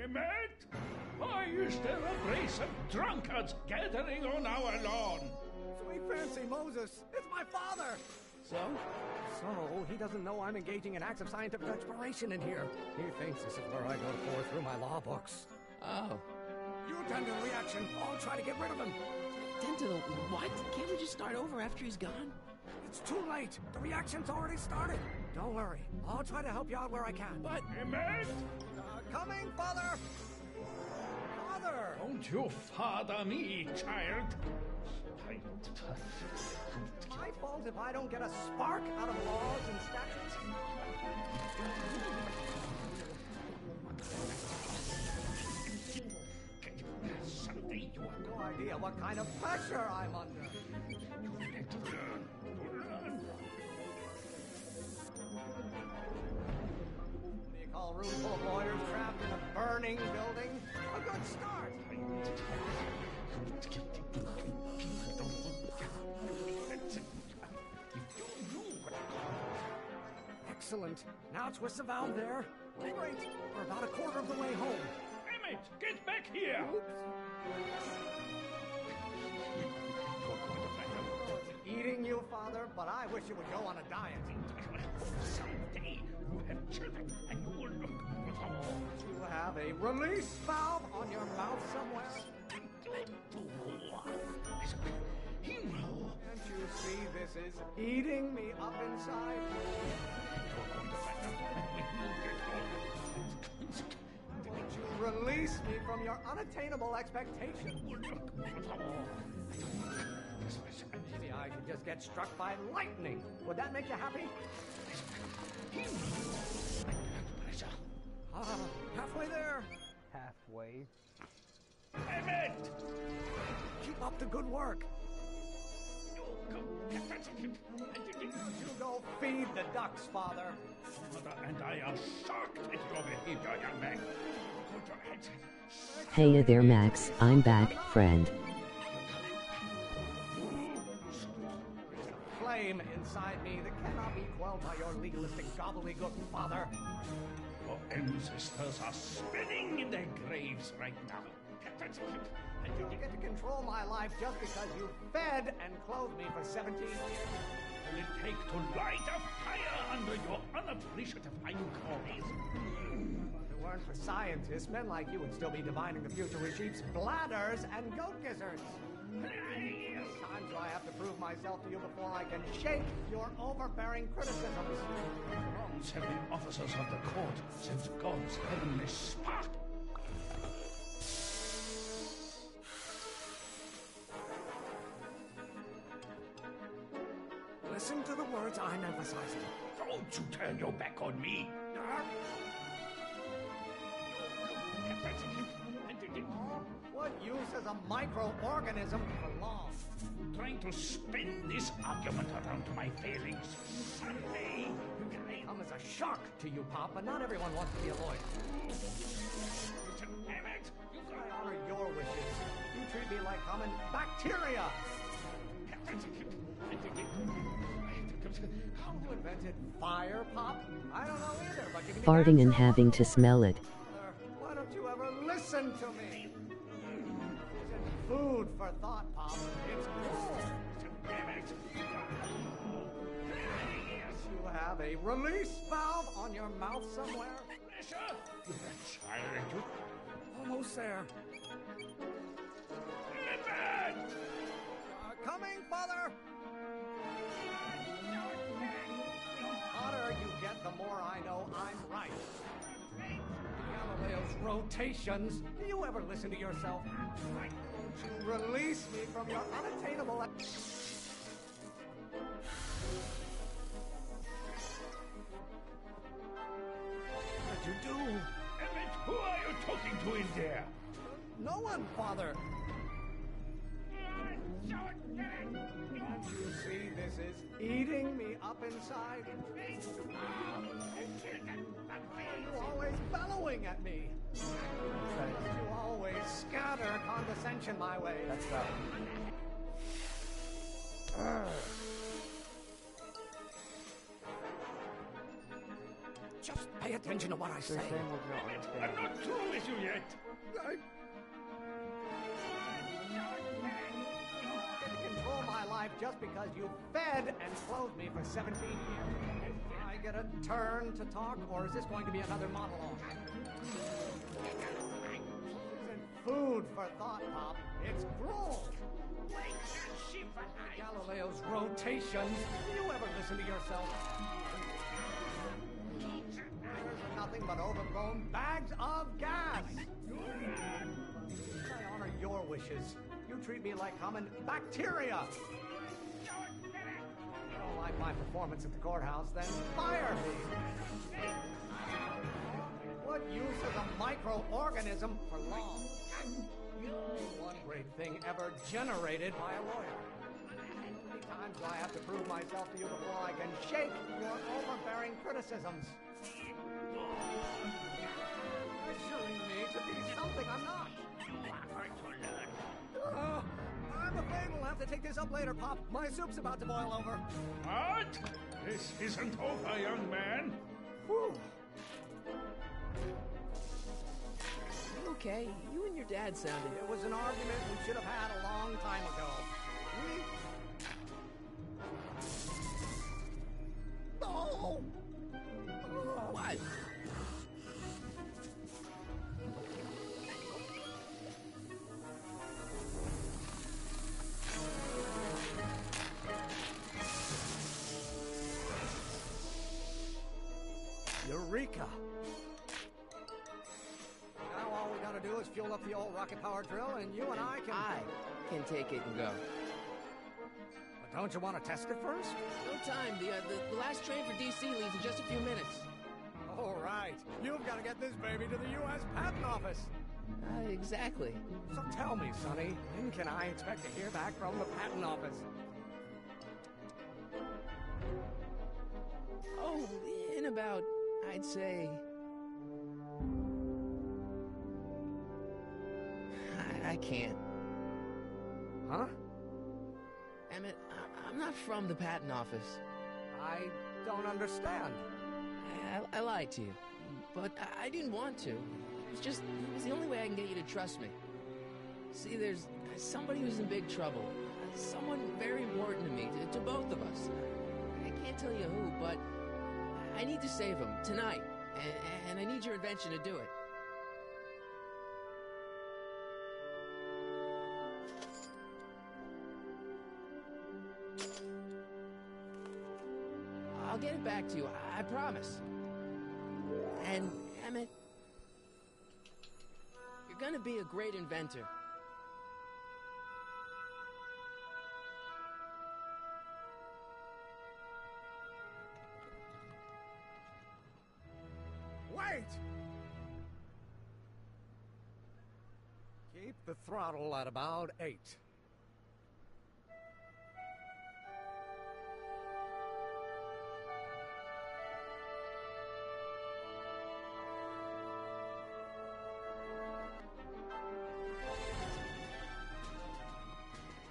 Emmett? Why is there a brace of drunkards gathering on our lawn? Sweet fancy Moses, it's my father! So, he doesn't know I'm engaging in acts of scientific exploration in here. He thinks this is where I go to pour through my law books. Oh. You tend to the reaction. I'll try to get rid of him. Tend to the what? Can't we just start over after he's gone? It's too late. The reaction's already started. Don't worry. I'll try to help you out where I can. But, Emmett? Coming, Father! Father! Don't you father me, child. My fault if I don't get a spark out of laws and statutes. Someday you have no idea what kind of pressure I'm under. What do you call a room full of lawyers trapped in a burning building? A good start. Excellent. Now twist the valve there. Great. We're about a quarter of the way home. Emmett, get back here! Eating you, Father, but I wish you would go on a diet. Someday you have children and you will look for them. You have a release valve on your mouth somewhere. Can't you see this is eating me up inside? Won't you release me from your unattainable expectation? Maybe I should just get struck by lightning. Would that make you happy? Halfway there. Halfway. Emmett! Keep up the good work. You go feed the ducks, Father. Mother and I are shocked at your behavior, young man. Put your heads. Hey there, Max. I'm back, friend. Flame inside me that cannot be quelled by your legalistic gobbledygook, Father. Your ancestors are spinning in their graves right now. And you get to control my life just because you fed and clothed me for 17 years. Will it take to light a fire under your unappreciative hindquarters? If it weren't for scientists, men like you would still be divining the future with sheep's bladders and goat gizzards. Times do I have to prove myself to you before I can shake your overbearing criticisms. Wrongs have been officers of the court since God's heavenly spark. Listen to the words I'm emphasizing. Don't you turn your back on me. What use is a microorganism for law? Trying to spin this argument around to my failings. Someday, Come as a shock to you, Pop, but not everyone wants to be a lawyer. Damn it! I honor your wishes. You treat me like common bacteria. You invented fire, Pop? I don't know either, but you can be Farting damn and sure having to smell it. Why don't you ever listen to me? Isn't food for thought, Pop. It's cool. Damn it! You have a release valve on your mouth somewhere? Pressure! Child, Almost there. bad! Coming, Father! The hotter you get, the more I know I'm right. Galileo's rotations. Do you ever listen to yourself? Why don't you release me from your unattainable... What'd you do? Emmett, who are you talking to in there? No one, Father. You see, this is eating me up inside. You always bellowing at me. You always scatter condescension my way. That's right. Just pay attention to what I say. I'm not through with you yet. Control my life just because you fed and clothed me for 17 years. I get a turn to talk, or is this going to be another monologue? Isn't food for thought, Pop. It's gruel. Galileo's rotations. Do you ever listen to yourself? There's nothing but overgrown bags of gas. I honor your wishes. You treat me like common bacteria. You don't like my performance at the courthouse, then fire me. What use is a microorganism for law? One great thing ever generated by a lawyer. How many times do I have to prove myself to you before I can shake your overbearing criticisms? Pressuring me to be something I'm not. I'm afraid we'll have to take this up later, Pop. My soup's about to boil over. What? This isn't over, young man. Whew. Okay, you and your dad sounded... It was an argument we should have had a long time ago. Oh! What? Eureka! Now all we gotta do is fuel up the old rocket power drill, and you and I can take it and go. But don't you want to test it first? No time. The last train for DC leaves in just a few minutes. All right. You've got to get this baby to the U.S. Patent Office. Exactly. So tell me, Sonny, when can I expect to hear back from the Patent Office? Oh, in about, I'd say... I can't. Huh? Emmett, I'm not from the patent office. I don't understand. I lied to you, but I didn't want to. It was the only way I can get you to trust me. See, there's somebody who's in big trouble. Someone very important to me, to both of us. I can't tell you who, but I need to save him tonight, and I need your invention to do it. I'll get it back to you, I promise. And, Emmett, you're gonna be a great inventor. Keep the throttle at about 8.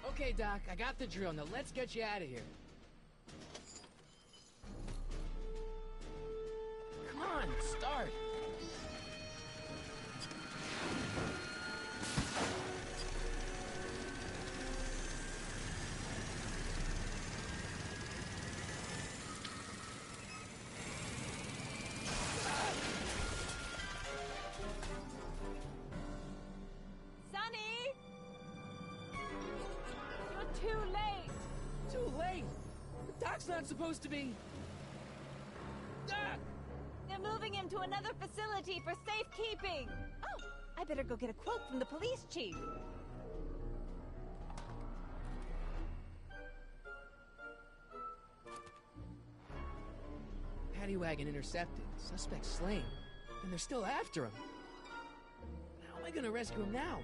Okay, Doc, I got the drill. Now let's get you out of here. Come on, start. Sonny! You're too late! Too late? The Doc's not supposed to be... Ah! They're moving him to another facility for safekeeping! Oh, I better go get a quote from the police chief. Paddy wagon intercepted. Suspect slain. And they're still after him. How am I gonna rescue him now?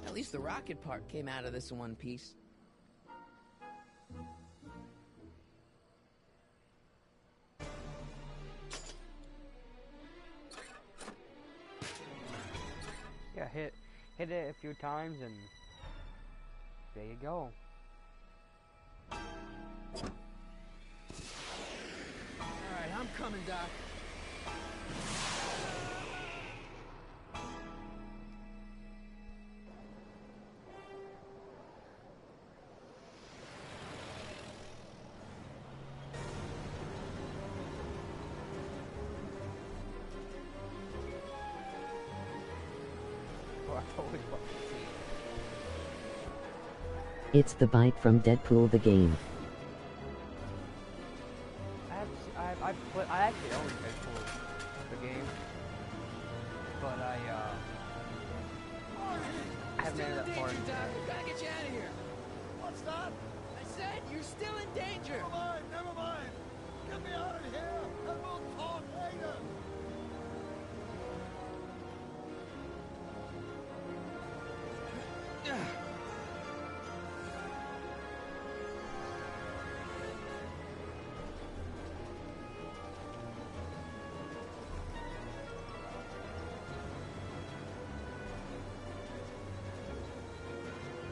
At least the rocket part came out of this in one piece. Yeah, hit it a few times and there you go. Alright, I'm coming, Doc. It's the bite from Deadpool the game. I actually own Deadpool the game, but I haven't made that far. Doc, we gotta get you out of here. What's that? I said you're still in danger. Never mind, never mind. Get me out of here, and we'll talk later.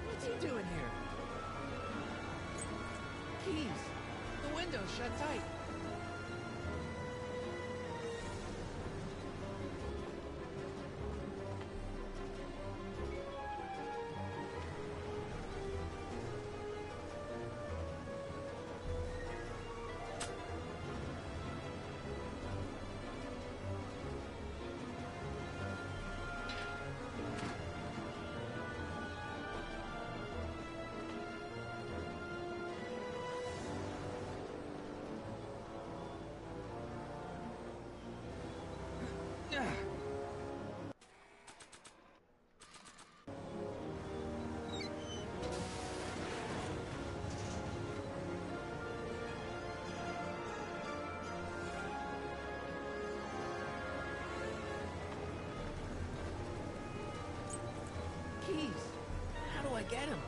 What's he doing here? Keys. The window's shut tight. Keys. How do I get him?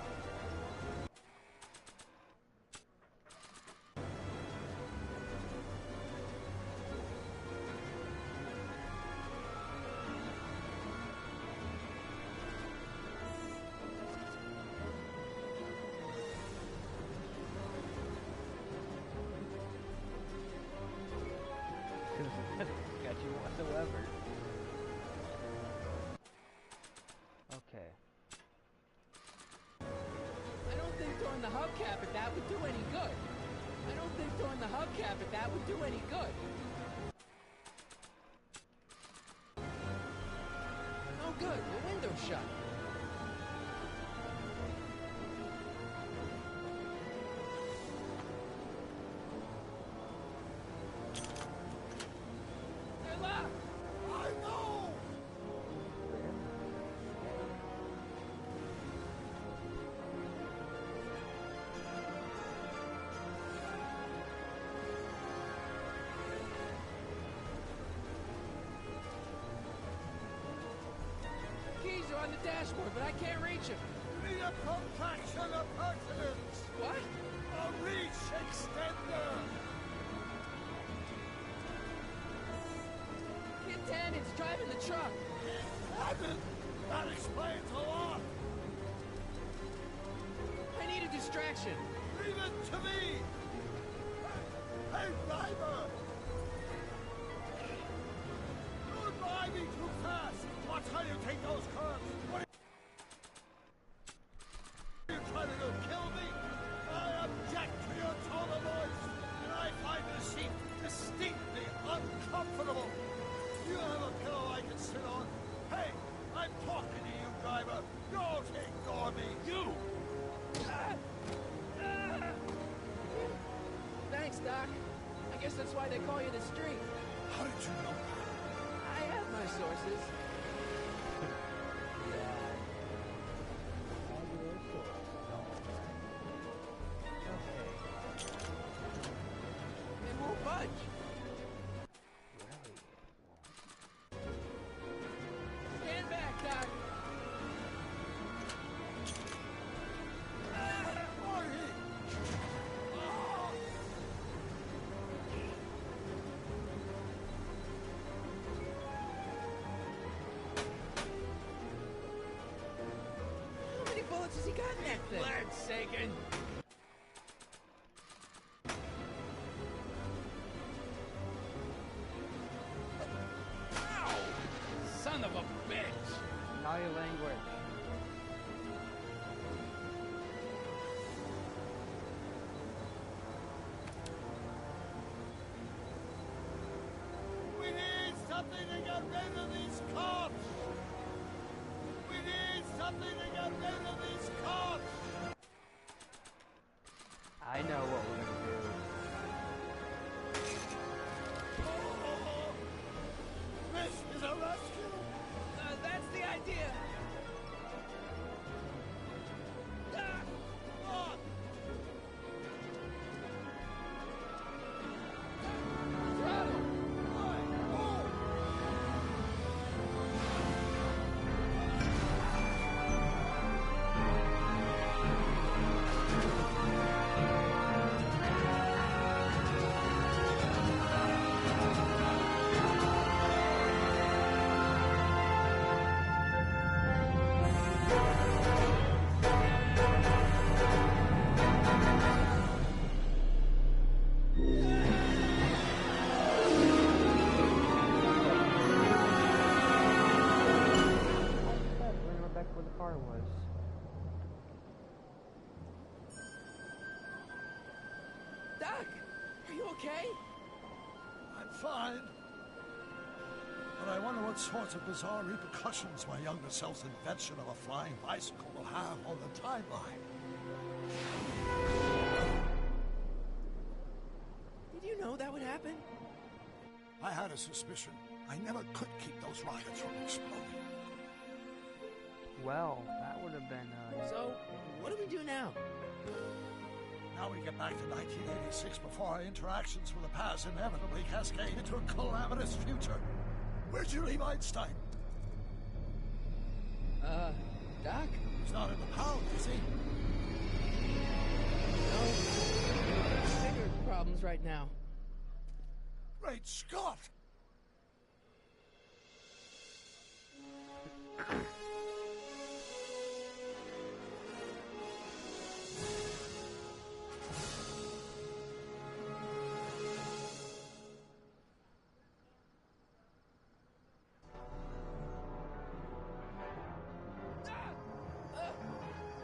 Got you whatsoever. Okay. I don't think throwing the hubcap at that would do any good. I don't think throwing the hubcap at that would do any good. Oh good, the window's shut. They're locked! I know! on the dashboard, but I can't reach him. You need a protraction appurtenance. What? A reach extender. Kid Tannen's driving the truck. Tannen? That explains a lot. I need a distraction. Leave it to me. Hey, driver. You're driving too fast. Watch how you take those curves. What are you trying to do? Kill me? I object to your tone of voice, and I find this seat distinctly uncomfortable. You have a pillow I can sit on. Hey, I'm talking to you, driver. Don't ignore me. You! Thanks, Doc. I guess that's why they call you the Streak. How did you know that? I have my sources. It won't budge. Stand back, Doc. How many bullets has he got in that thing? Glad, Sagan. Ow! Son of a bitch! Naughty language. We need something to get rid of these cops! We need something to get rid of these cops! I know what we're gonna do. This is a rescue! That's the idea. Doc, are you okay? I'm fine. But I wonder what sorts of bizarre repercussions my younger self's invention of a flying bicycle will have on the timeline. Did you know that would happen? I had a suspicion. I never could keep those rockets from exploding. Well, that would have been, So, what do we do now? Now we get back to 1986 before our interactions with the past inevitably cascade into a calamitous future. Where'd you leave Einstein? Doc? He's not in the pound, is he? No. Bigger problems right now. Great Scott!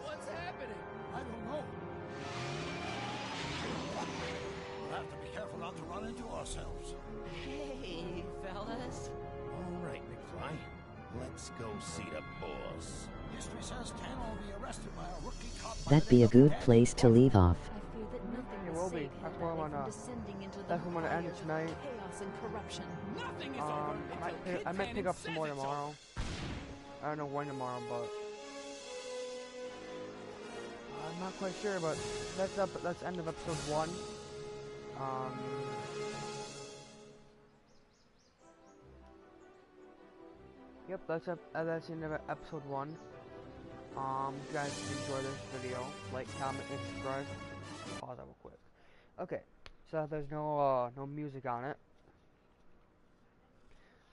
What's happening? I don't know. We'll have to be careful not to run into ourselves. Hey, fellas. All right, McFly. Let's go see the boss. History says Tan will be arrested by a rookie cop. That'd be a good place to leave off. I fear that nothing It will will be. save That's Hill where I'm Valley from gonna. descending into the That's where I'm gonna end fires of tonight. chaos and corruption. Nothing is I might pick up some more tomorrow. I don't know when tomorrow, but I'm not quite sure. But that's end of episode 1. Yep, that's the end of episode 1. If you guys enjoy this video, like, comment, and subscribe. Pause that real quick. Okay, so there's no music on it.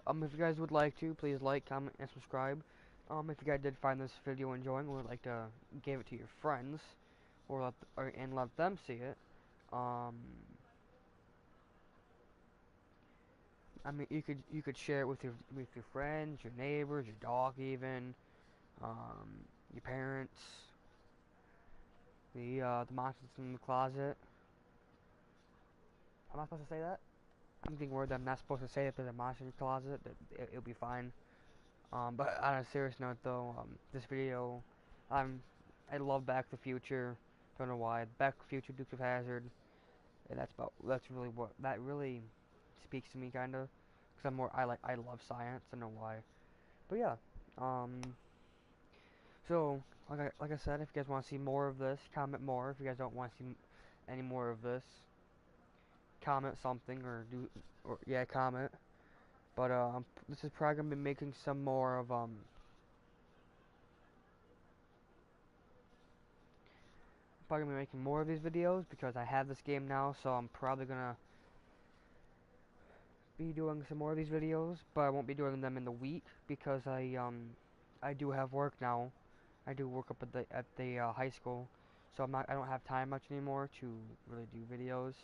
If you guys would like to, please like, comment, and subscribe. If you guys did find this video enjoying, or would like to give it to your friends, or let them see it. I mean, you could share it with your friends, your neighbors, your dog, even, your parents, the monsters in the closet. I'm not supposed to say that. I'm thinking words I'm not supposed to say if there's a monster in the closet. It'll be fine. But on a serious note, though, this video, I love Back to the Future. Don't know why. Back to the Future, Dukes of Hazzard, and that's really what that really speaks to me, kind of, because I love science. I don't know why, but yeah. So like I said, if you guys want to see more of this, comment more. If you guys don't want to see any more of this, comment something comment. But this is probably gonna be making some more of probably gonna be making more of these videos because I have this game now, so I'm probably gonna be doing some more of these videos, but I won't be doing them in the week because I do have work now. I do work up at the high school, so I don't have time much anymore to really do videos.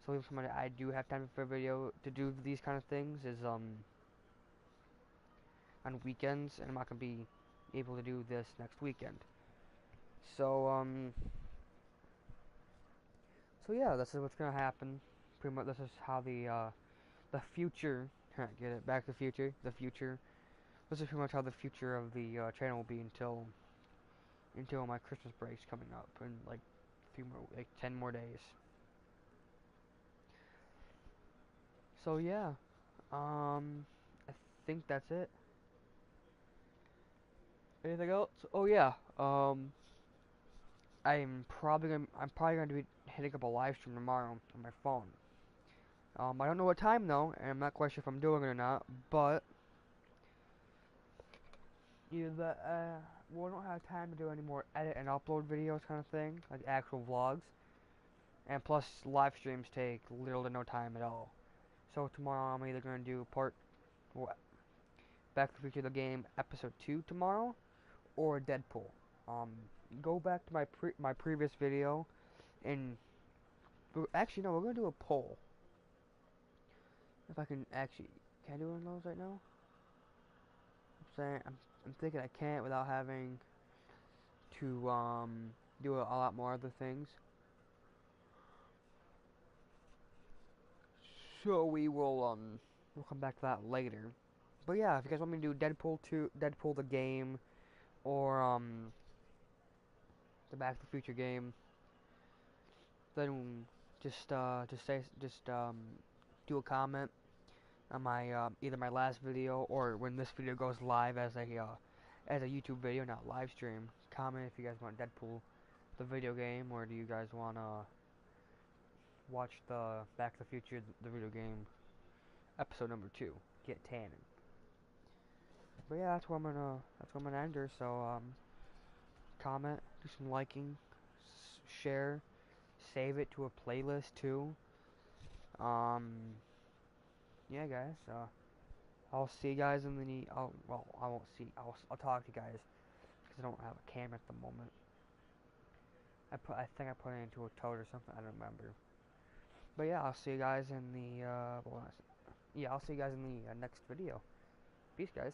So even when I do have time for a video to do these kind of things is on weekends, and I'm not gonna be able to do this next weekend. So so yeah, this is what's gonna happen. Pretty much, this is how the future. Get it? Back to the Future. The future. This is pretty much how the future of the channel will be until my Christmas break's coming up in like 10 more days. So yeah, I think that's it. Anything else? Oh yeah, I'm probably gonna be hitting up a live stream tomorrow on my phone. I don't know what time though, and I'm not quite sure if I'm doing it or not, but we don't have time to do any more edit and upload videos kind of thing, like actual vlogs. And plus, live streams take little to no time at all. So tomorrow I'm either gonna do Back to the Future the game episode 2 tomorrow, or Deadpool. Go back to my previous video, and actually no, we're gonna do a poll. If I can actually, can I do one of those right now? I'm thinking I can't without having to do a lot more other things. So we'll come back to that later. But yeah, if you guys want me to do Deadpool 2, Deadpool the game, or the Back to the Future game, then just do a comment on my either my last video or when this video goes live as a YouTube video, not live stream. Comment if you guys want Deadpool the video game, or do you guys want to watch the Back to the Future the video game episode number 2, Get Tannin. But yeah, that's where I'm gonna end her. So comment, do some liking, share, save it to a playlist too. Yeah, guys. I'll see you guys in the. Well, I won't see. I'll talk to you guys because I don't have a camera at the moment. I think I put it into a tote or something. I don't remember. But yeah, I'll see you guys in the. I'll see you guys in the next video. Peace, guys.